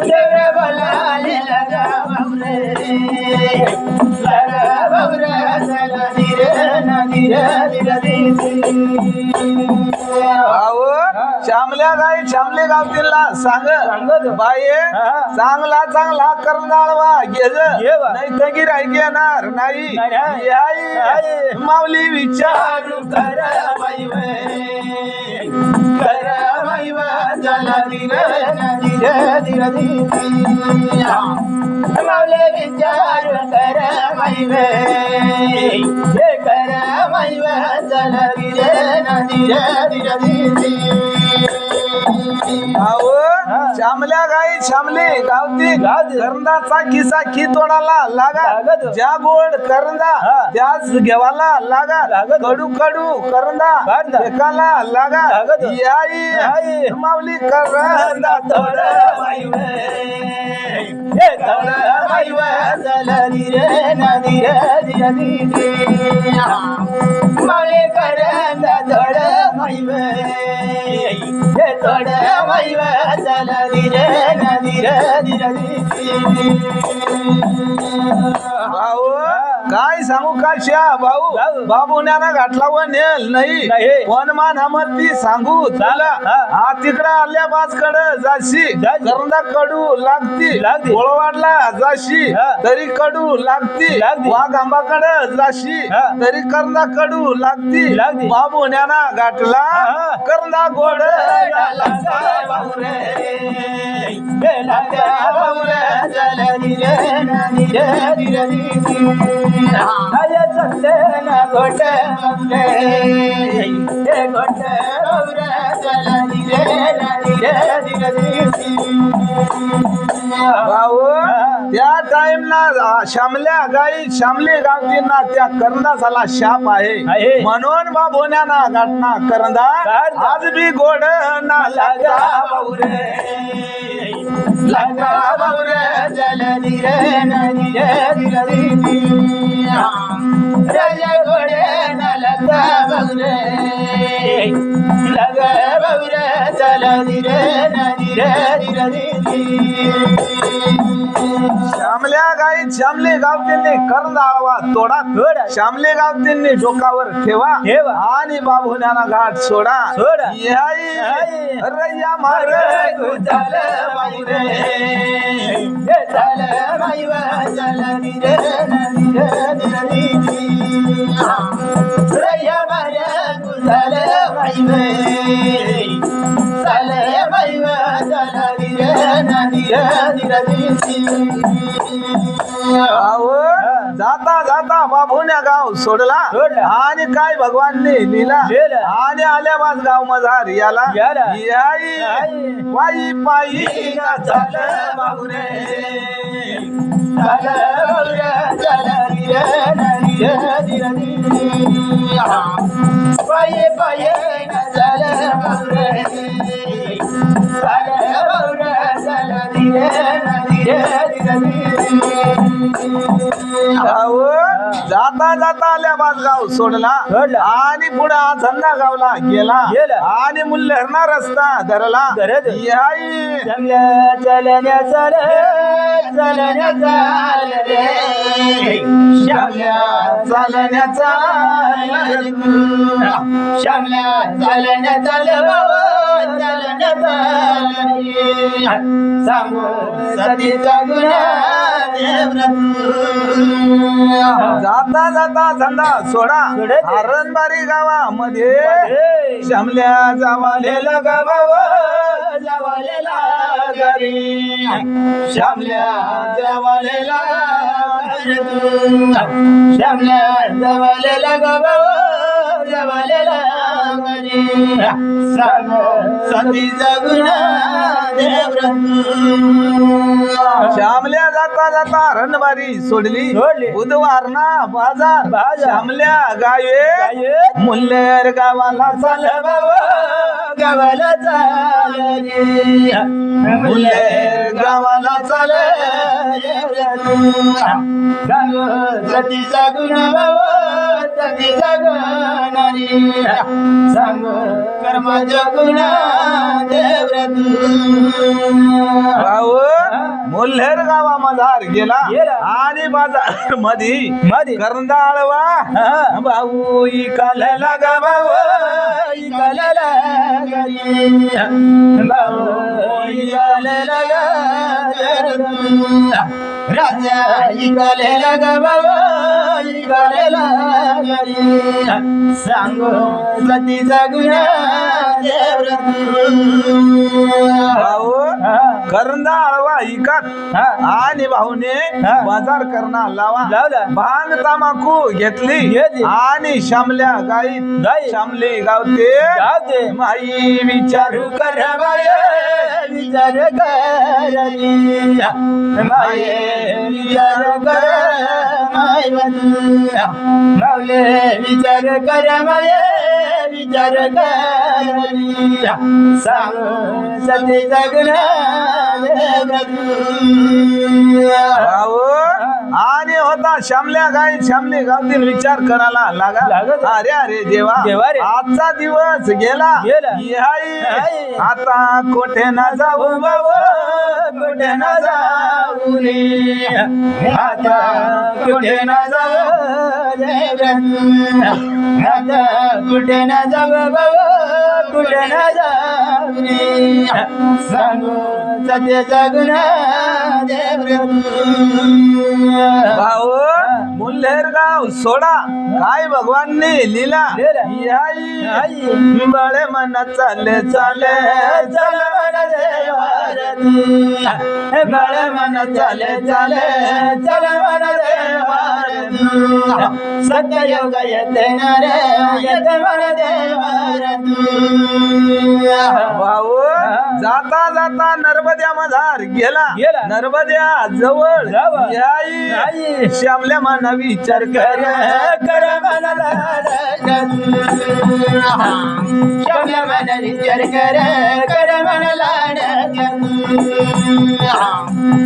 देवरे बोला लगा बावरे लगा बावरे चला धीरे धीरे धीरे भाऊ श्यामल्या गाई श्यामली गावतील सांग बाये चांगला चांगला करनाळ वा घेज नाही तर गिराईक येणार नाही याई माऊली विचारू कर चला धीरे धीरे धीरे मावले विचार कर हे कर चला धीरे धीरे धीरे भाऊ श्यामल्या गाई श्यामली गावती करंदाचा खिसा खी तोडाला लागा ज्या गोड करंदा त्याच घेवाला लागा कडू कडू करंदा एकाला लागा याई माऊली करंदा थोड हे थोड चला धीरे धीरे धीरे मावले करंदा थोड हे थोड चला धीरे धीरे धीरे भाऊ काय सांगू का श्या भाऊ बाबू नाना घातला व नेल नाही पण मानामती सांगू तुला हा तिकडे आल्या बाजकडे जाशी करंदा कडू लागती गोळवाडला जाशी तरी कडू लागती वाघ आंबाकडे जाशी तरी करंदा कडू लागती बाबू नाना घातला करंदा गोड चला धीरे धीरे धीरे घोट घोट चला धीरे धीरे धीरे भाऊ त्या टाइमला श्यामल्या गाई श्यामली गावतींना त्या करंदाला शाप आहे म्हणून बाबोन्याना गाठना करंदा आज बी गोड ना लागा बावरे लगा बावरे चला धीरे धीरे धीरे राजा घोडे न लगा बावरे लगा बावरे चला धीरे धीरे धीरे श्यामल्या गाई श्यामली गावतींनी करंदा आवा तोडा श्यामली गावतींनी डोकावर ठेवा आणि बाबुन्याना घाट सोडा याई रैया मार चल बावरे चल बाईवा चल धीरे धीरे धीरे रैया मारे चल बाईवे चल बाईवा चल धीरे धीरे धीरे जाता जाता बाबुन्या गाव सोडला आणि काय भगवानने लिहिला आणि आल्याबाज गाव मझार याला याई पायी पायी चल बावरे चल बावरे चल धीरे धीरे धीरे पाये पाये चल बावरे चल बावरे चल धीरे धीरे धीरे जाता जाता आल्याबाद गाव सोडला सोडला. आणि पुढे हा धंदा गावला गेला गेला. आणि मुल्हेरना रस्ता धरला धरत. याई चालण्या चालण्या चाल चालण्या चाल रे श्यामल्या चालण्या चाल श्यामल्या चालण्या चाल चालण्या चाल सांगू सतीचा गुन्हा जाता जाता धंदा सोडा सोडत. हरणबारी गावामध्ये श्यामल्या जावालेला गावाव जावालेला घरी श्यामल्या जावालेला श्यामल्या जावालेला जावालेला घरी सांग सती जगुना श्यामल्या जाता जाता हरणबारी सोडली सोडली. बुधवारना बाजार बाजार. श्यामल्या गावे गावे. मुल्हेर गावाला चाल गावाला चालली मुल्हेर गावाला चाल सतीचा गुन्हा सतीचा गुन्हारी सांग कर्माचा गुन्हा भाऊ मुल्हेर गावा मधार गेला गेला. आणि बाजार मधी मधी. करंदाळवा हा. भाऊ इकाला गा भाऊ इकाला गरी भाऊ इकाला राजा इकालेला ग भाऊ इकालेला गरी सांगो सतीचा गुन्हा भाऊ करंदाळवा इकात हा. आणि भाऊने हा. बाजार करणा लावा लावला. भांग तमाखू घेतली घेतली. आणि श्यामल्या गाई गाई. श्यामली गावते गावते. माई विचारू कर विचार करली माये विचार कर मावले विचार कर माये विचार करली सांग सती जगना भाऊ आणि होता श्यामल्या गाई श्यामली गावतील विचार करायला लागत. लागा अरे अरे देवा देवा रे. आजचा दिवस गेला गेला. याई. याई. आता कोठे ना जाऊ बाबू कुठे न जाऊ आता कुठे न जाऊ आता कुठे न जाऊ कुठे न जाऊ सांगू सत्याचा गुन्हा भाऊ मुल्हेर गाव सोडा काय भगवाननी लीला लीला. याई. बळे मन चाले चाले चल मन देवार बळ मन चाले चाले चल मन देवार सत्ययोग येते न रे येते मन देवार भाऊ जाता जाता नर्मद्या मधार गेला गेला. नर्मद्या जवळ जवळ. याई. याई. श्यामल्या मन विचार कर कर मन श्यामल्या मन विचार कर मन लाड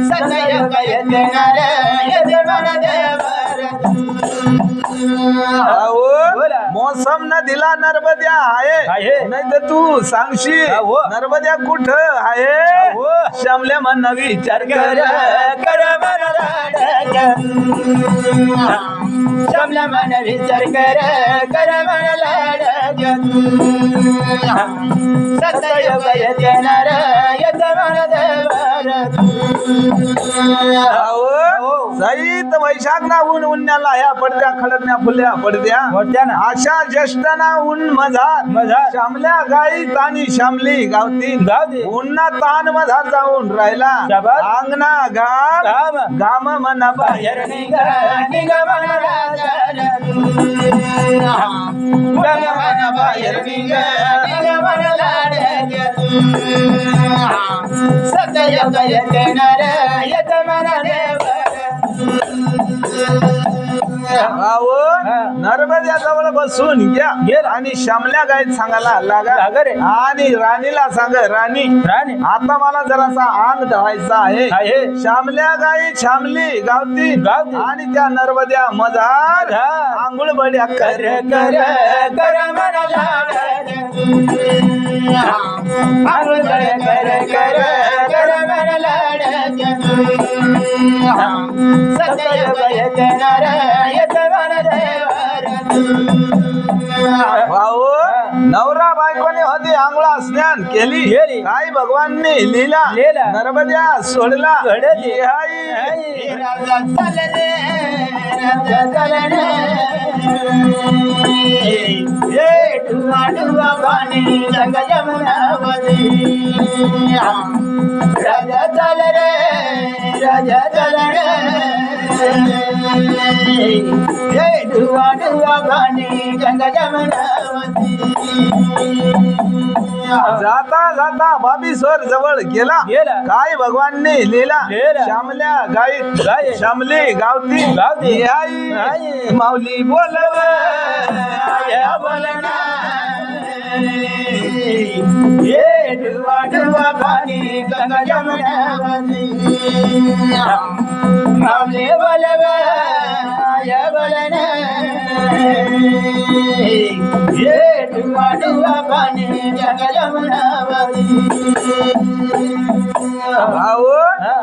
सत्ययोग येते न रे येते मन देवार भाऊ बोला. मोसम न दिला नर्मद्या आहे. आहे नाही तर तू सांगशी हो. नर्मद्या कुठं आहे हो. श्यामल्या मन विचार कर कर कर मन लाड श्यामल्या मन विचार कर मन लाड सत्ययोग येते न रे येते मन देवार सहित वैशाख ना ऊन उन्याला ह्या पडत्या खडकण्या फुल्या पडत्या पडत्या ना. आशा ज्येष्ठ ना ऊन मधार मधार. श्यामल्या गाई तानी श्यामली गावती गावती. उन्ना तान मधार जाऊन राहिला शाबास. अंगणा घाम घाम. घाम मना बाहेर बाहेर निघ मन राजा बाहेर निघ मन लाड सत्ययोग येते न रे येते मन देवार अहो नर्मद्या जवळ बसून घ्या आणि श्यामल्या गायत सांगायला लागा लागा रे. आणि राणीला सांग राणी राणी आता मला जरासा अंग धवायचा आहे आहे. श्यामल्या गाई श्यामली गावती गावती. आणि त्या नर्मद्या मजार मजार. आंघोळ बड्या कर कर कर मन लाड आंघोळ कर कर कर मन लाड सत्य भयत नारायण मन देवर भाऊ नवरा बायकोने होती आंघोळा स्नान केली केली. काय भगवाननी लीला लीला. नर्मद्या सोडला सोडली. हाय. राजा चालले राजा चालले ये डुवा डुवा पाणी जग जमुनावती राजा चाल रे राजा चाल रे ये डुवा डुवा पाणी जग जमुनावती जाता जाता बाबीश्वर जवळ गेला गेला. काय भगवानने लीला लीला. श्यामल्या गाई गाई. श्यामली गावती गावती. ये आई. आई. माऊली बोलव या बोलना ये डुवा डुवा पाणी गंगा जमुनावती माऊली बोलव या बोलना ये डुवा डुवा पाणी गंगा जमुनावती भाऊ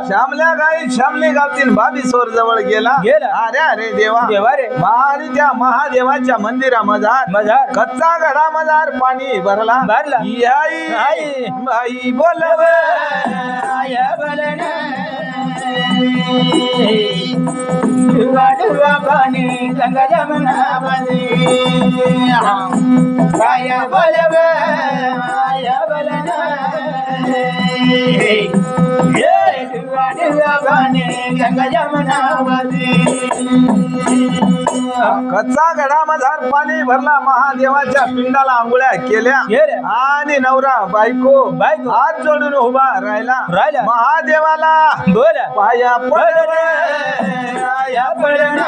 श्यामल्या गाई श्यामली गावती बाबीश्वर जवळ गेला गेला. अरे अरे देवा देवा रे. आणि त्या महादेवाच्या मंदिरामजार मजार. कच्चा गडा मजार पाणी भरला भरला. ही आई. आई. आई बोलव या बोलना डुवा डुवा पाणी गंगा जमुनावती या बोलव या बोलना ये डुवा डुवा पाणी गंगा जमुनावती कच्चा गडा मजार पाणी भरला महादेवाच्या पिंडाला आंघोळ्या केल्या केल्या. आणि नवरा बायको बायको. हात जोडून उभा राहिला राहिला. महादेवाला बोला पाया पडलं या पडना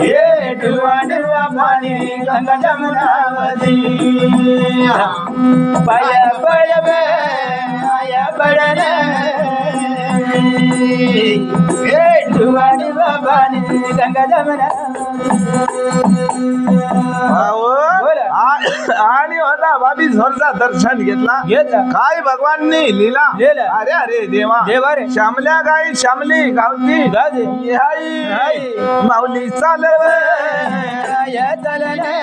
ये डुवा डुवा पाणी गंगा जमुनावती पाया पडव या पडना ये डुवा डुवा पाणी गंगा जमुनावती बोला. आणि होता बाबीश्वरचा दर्शन घेतला घेतला. काय भगवाननी लीला लीला. अरे अरे देवा देवा रे. श्यामल्या गाई श्यामली गावती गावती. ये आई. आई. माऊली चालव या चलना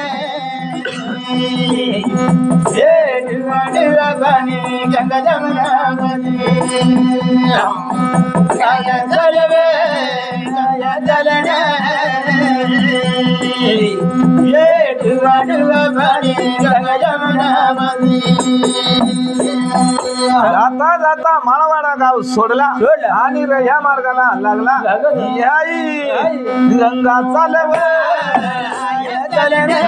ये डुवा डुवा पाणी गंगा जमुनावती या चलव या चलना ये डुवा डुवा पाणी गंगा जमुनावती जाता जाता माळवाडा गाव सोडला सोडला. आणि ह्या मार्गाला लागला लागला. ये आई. आई. गंगा चालव या चलना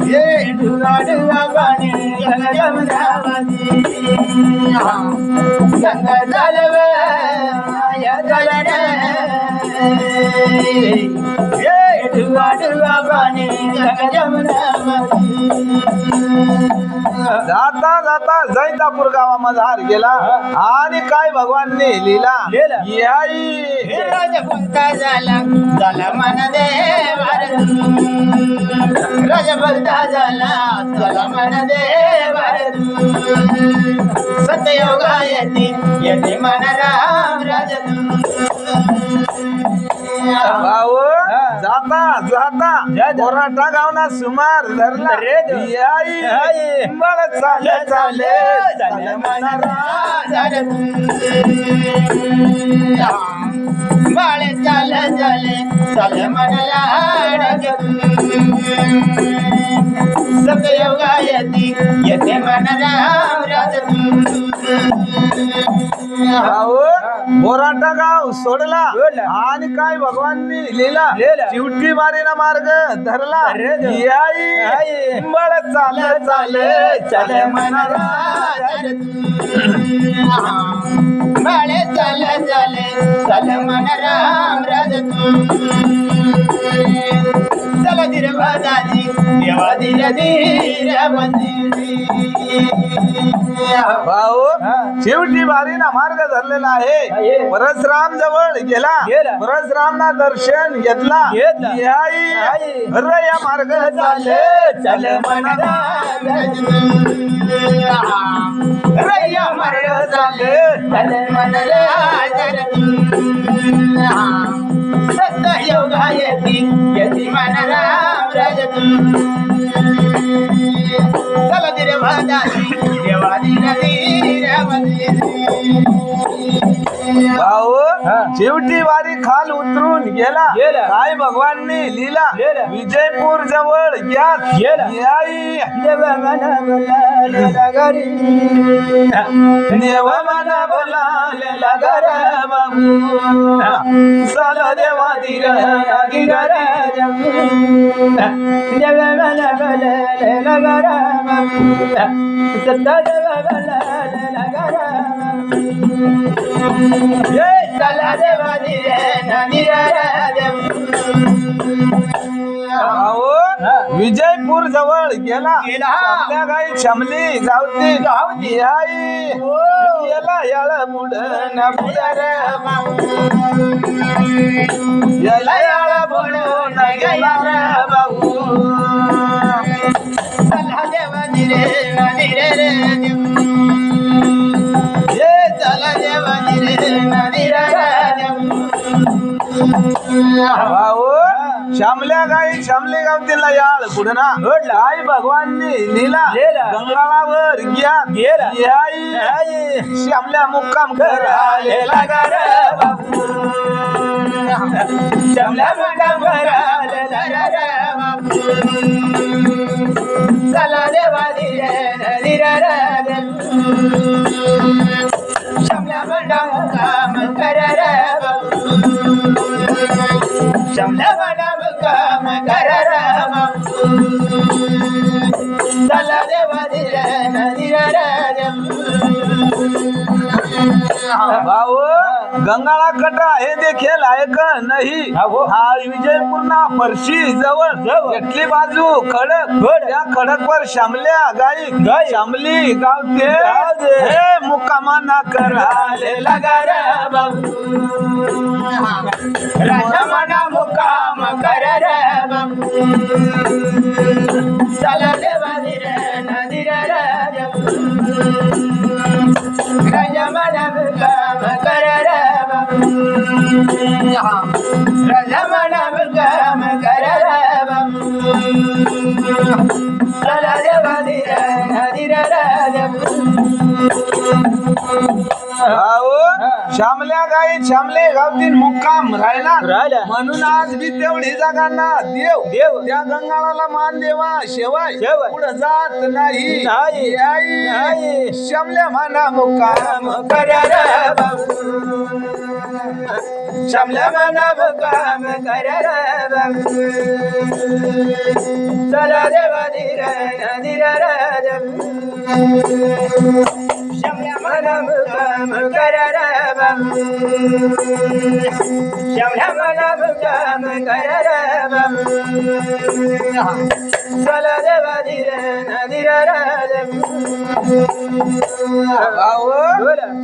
ये डुवा डुवा पाणी गंगा जमुनावती गंगा चालव या चलना ये डुवा डुवा पाणी गंगा जमुनावती जाता जाता जैतापूर गावामध्ये हार गेला आणि काय भगवानने लीला लीला. ये आई. राजभक्ता झाला झाला मन देवार राजभक्ता झाला झाला मन देवार सत्ययोगा येते मन राम राज भाऊ जाता जाता मोराटा गावना सुमार धरला रे देव. ये आई. आई. बळ चाले चाले झाले मन राम बाळे चाल झाले चाल मन लाड सत्ययोगा येते मन राम राज भाऊ बोराटा गाव सोडला आणि काय भगवाननी लिहिला चिवटी मारीना मार्ग धरला याई बळ चाल चाल चल मनाला बाळे चल चल चल मन राम राज चल दिरवादाजी देवा दिर धीर भाऊ शेवटी बारीना मार्ग धरलेला आहे परशुराम जवळ गेला परशुरामना दर्शन घेतला याई या मार्ग चाल चल मन राम रैया मार्ग चाल चल मन राज सत्य योगा यती मन राम राज चल दिरवादाजी देवा दिर भाऊ शेवटी वारी खाल उतरून गेला काय भगवाननी लीला विजयपूर जवळ याई देव मन बोलाले देव मन बोलालेला गर बाबू चल देवा दिर गिर देव मन बोलाले सत्ता देव बोलाले चला देवा विजयपूर जवळ गेला आपल्या गाई शमली जावती आई याला याळ बुड न बुडर याला याळ बुड न गेला बाबू चला देवा दिरे चला देवा भाऊ श्यामल्या गाई श्यामले गावतीला याळ पुढना आई भगवाननी लीला गंगाळावर गेला आई श्यामल्या मुक्काम करालेला गर बाबू श्यामल्या मुक्काम करालेला बाबू चला देवा दिरे श्यामल्या मुक्काम कर श्यामल्या मुक्काम कर चला देवा भाऊ गंगाळा कटा हे देखील ऐक नाही हा विजयपूरना परशी जवळ एटली बाजू खडक त्या खडकवर श्यामल्या गाई श्यामली गावते हे मुक्कामाना करालेला गर बाबू राजमना मुक्काम कर चला देवा दिर राजमना मुक्काम कर राजमना मुक्काम कर चला देवा दिर भाऊ श्यामल्या गाई श्यामले गावतीन मुक्काम राहिला म्हणून आज बी तेवढी जागांना देव त्या गंगाळाला मान देवा शेवाय पुढे जात नाही आई श्यामल्या माना मुक्काम कर श्यामल्या मना मुक्काम कर चला देवा धीर श्यामल्या मना मुक्काम कर श्यामल्या मना मुक्काम कर चला देवा धीर भाऊ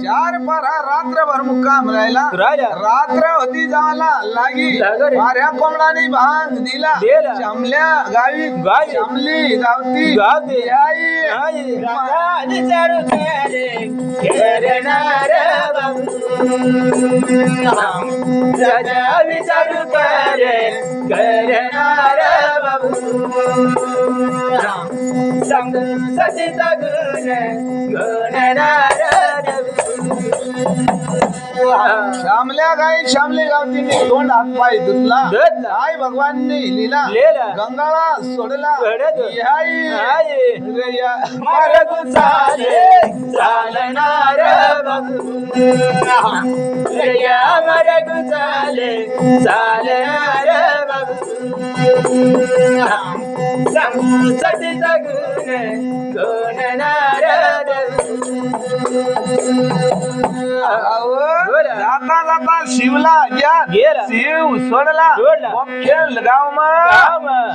4 परा रात्रभर मुक्काम राहिला रात्र होती जायला लागी वाऱ्या कोंबडाने भांग दिला श्यामल्या गावी श्यामली गावती आई विचारू राजा विचारू करणार बाबू सांग सतीचा गुण गुणणार श्यामल्या गाई श्यामली गावतीने तोंड हात पाय धुतला आई भगवाननी लिला गंगाळा सोडला मार्ग चाले चालणार या मार्ग चाले चालणार सांगूसाठी जगून कोणणार जाता जाता शिवला गेला शिव सोडला खेळ गाव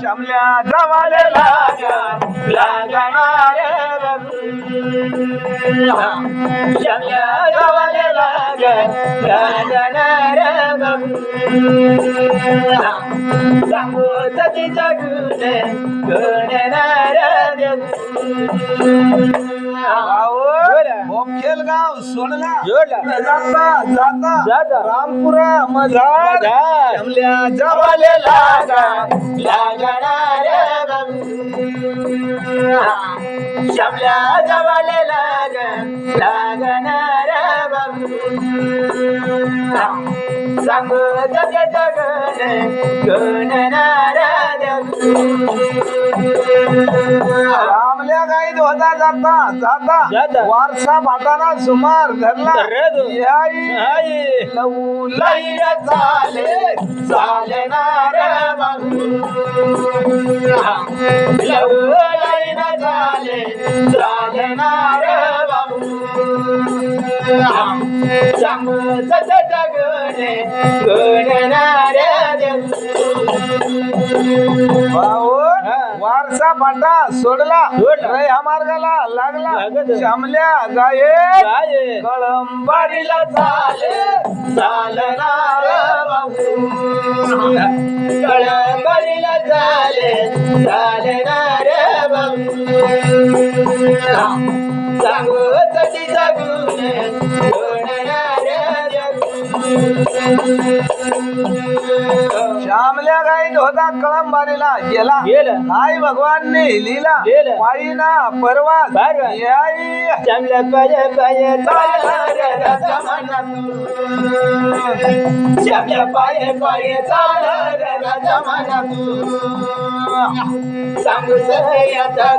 श्यामल्या जवाले लागणार श्यामल्या गावाला लागणार सांगू सती जगून कोणणार खेळ गाव सोडला जाता जाता रामपुरा मधार श्यामल्या जवाले लागणार श्यामल्या जवाले लागणार सांगू जगे जगन कोणणार रामल्या गाईत होता जाता वारसा भाटाना सुमार धरला लवू लैर चाले चालणार लवू लैर चाले चालणार सांगू सत जगणे कोणणार वारसा फाटा सोडला ह्या मार्गाला लागला श्यामल्या गाये कळंबारीला चाले चालणार कळंबारीला चाले चालणार सांगू सती जगून कोणणार श्यामल्या गाईत होता कळंबारीला गेला आई भगवानने लिला पायीना परवास श्यामल्या पाय पाय श्यामल्या पाय पाय सांगू सह्याचा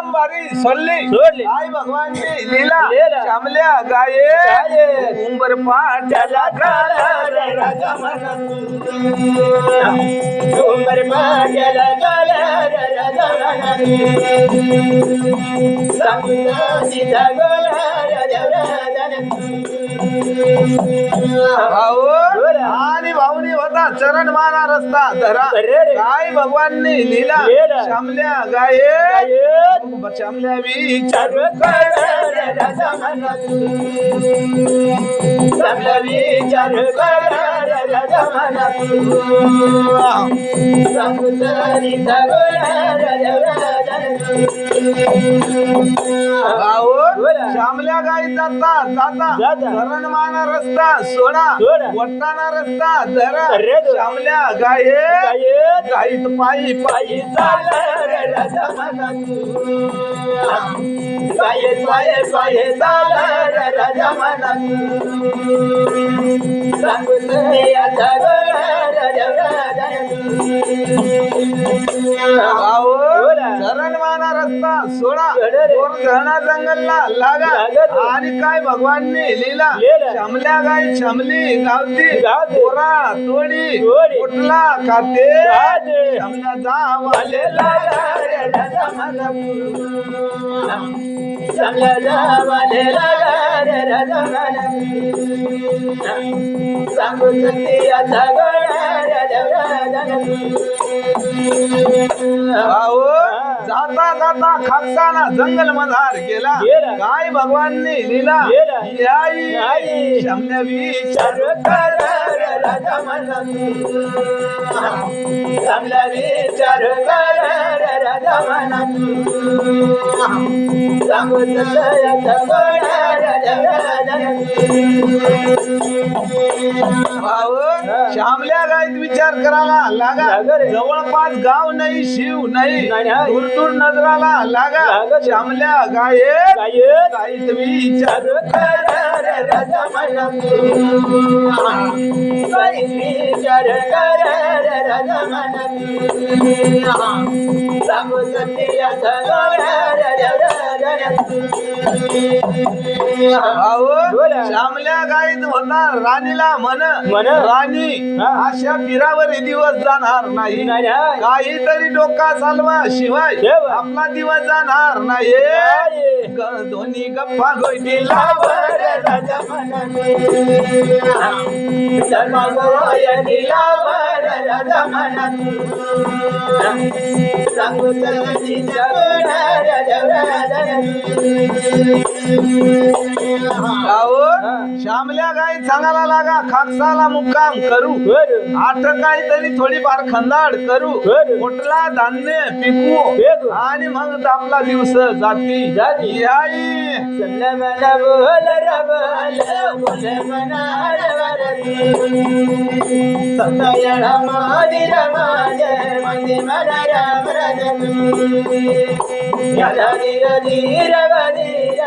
कळंबारी सोडली आई भगवानने लिला श्यामल्या गाये उंबर पाट्याला उंबर पाट्याला आणि भाऊनी होता चरण मारा रस्ता धरा काय भगवानने लिला श्यामल्या गाये श्यामल्या विचार श्यामल्या विचार श्यामल्या गाई जाता धरण माना रस्ता सोडा वटाना रस्ता धरा श्यामल्या गाये गाईत पायी पायी चाल पाये पाये पाये चाल सांगून धरण माना रस्ता सोडा घना जंगलला लागा आणि काय भगवानने लिला श्यामल्या गाय श्यामली गावती पोरा तोडी उठला खाते श्यामल्या जावाले श्यामल्या जावाले सांगून जाता जाता खापसाना जंगल मधार गेला काय भगवानने लिला श्यामल्या विचार श्यामल्या विचार राजा मनात सांगतलयाचा गोडा भाऊ श्यामल्या गायत विचार करायला लागा जवळपास गाव नाही शिव नाही दूर दूर नजराला लागा श्यामल्या गायत गायत विचार राजा मनात विचार कर राजा मनात सांगतलयाचा भाऊ श्यामल्या गायत होता राणीला म्हण राणी अशा पिरावर दिवस जाणार नाही काहीतरी डोका चालवा शिवाय आपला दिवस जाणार नाही दोन्ही गप्पा गोष्टीला राजा मनात धर्मागोयनीला राजा मनात सांगतलयाचा श्यामल्या गाय सांगायला लागा खाकसाला मुक्काम करू आठ काहीतरी थोडीफार खंदाड करू कुठला धान्य पिकवू आणि मग आपला दिवस जाती याई मला बोल रबल बोल मनार सतयळा मादिर माज मंदी मला राम रजन याला धीर धीर बधीर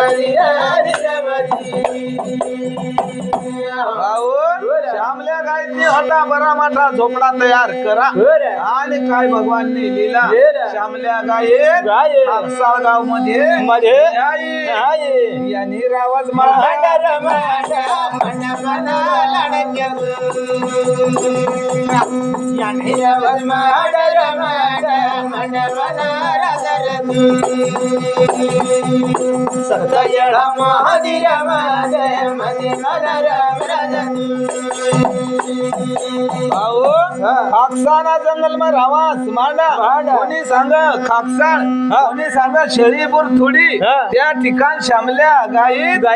धीर भाऊ श्यामल्या गायची होता बरा मोठा झोपडा तयार करा आणि काय भगवाननी लिहिला श्यामल्या गाये साळगाव मध्ये यांनी रावच मांडर मन मना लडक्या यांनी रावच मांडर मन मना सतयळा महादिर माज मध्ये मला राम राजन भाऊ खाकसाना जंगल में रावास मांडा कोणी सांग खाकसाण कोणी सांग शेळीपूर थोडी त्या ठिकाण श्यामल्या गायत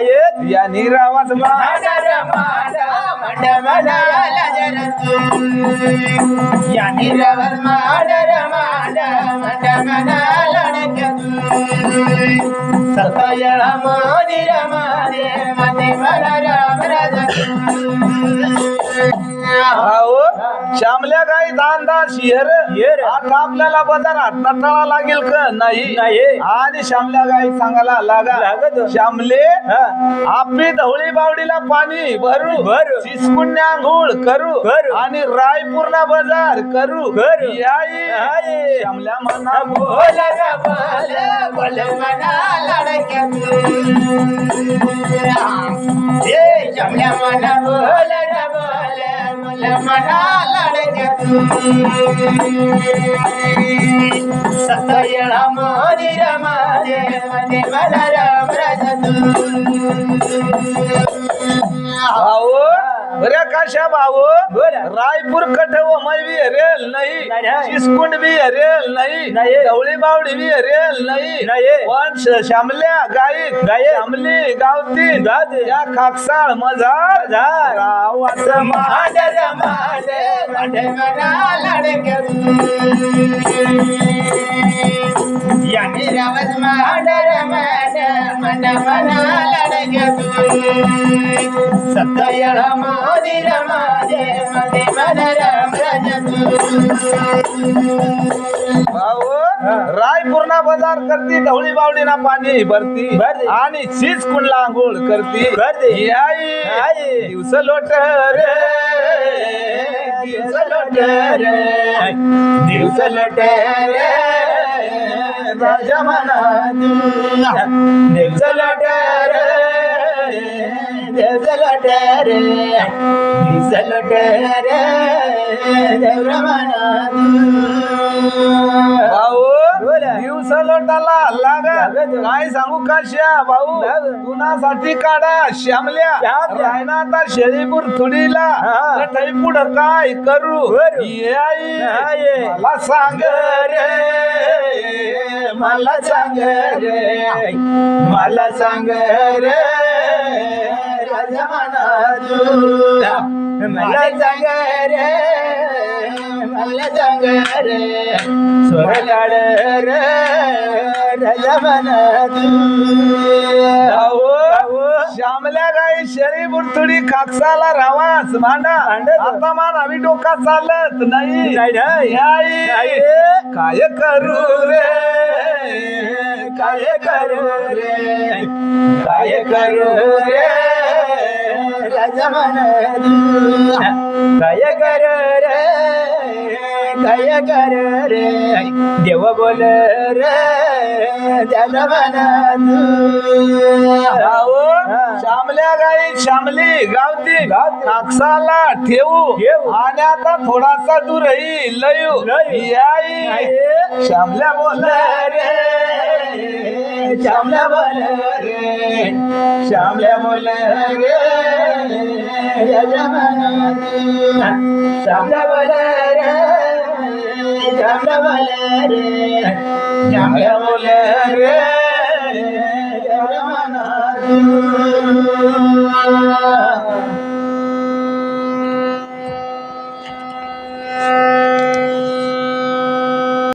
यांनी रावास मांडर मांडा मना यांनी रावच मांडर मांडा मना लडक्या सतयळा मादिर मारे मध्ये मला राम राजन भाऊ श्यामल्या गाई दानदार शिहर आता आपल्याला बाजारात नटाळा लागेल का नाही आणि श्यामल्या गाई सांगायला लागा श्यामले आपली धवळी बावडीला पाणी भरू चिसकुन्या आंघोळ करू आणि रायपूरला बाजार करू याई श्यामल्या मना बोल बोल मना लडक्या हे श्यामल्या मना बोल बोल मना लडक्या सतयळा मोदिर माजे मध्ये मला राम राजन भाऊ बऱ्या काशा भाऊ रायपूर कटव मै भी हरेल नाही चिसकुंड भी हरेल नाही धवळी बावडी भी हरेल नाही पण श्यामल्या गायत श्यामली गावती या खाकसाळ मजार रावाच मांडर मांडे मना लडक्या यांनी रावच मांडर मन मना लडक्या सतयळा मोदिर माजे मध्ये मला राम राजन भाऊ रायपूरना बाजार करती धवळी बावडीना पाणी भरती आणि चीज कुंडला आंघोळ करती याई दिवस लोट रे दिवस लोट रे दिवस लोट रे राजा मनात दिवस लोट रे दिवस लोट रे दिवस लोट रे देव मनात भाऊ दिवस लोटाला लागा काय सांगू काश्या भाऊ तुनासाठी काढा श्यामल्या रायना आता शेळीपूर थोडीला पुढं काय करू आई मला सांग रे मला सांग रे मला सांग रे राजा मनात मला सांग रे मला सांग रे सोड काढ रे रजमन श्यामल्या गाई शरी बुरतुडी काकसाला रावास मांडा आता मान आम्ही डोका चालत नाही आई काय करू रे काय करू रे काय करू रे रजमन काय कर रे काय कर रे देव बोल रे रजमन श्यामल्या गाई श्यामली गावती काकसाला ठेवू आणि आता थोडासा दूर लयू आई श्यामल्या बोल रे श्यामला बोल रे श्यामला बोल रे रजमन श्यामला बोल रे श्यामला बोल रे श्यामला बोल रे रजमन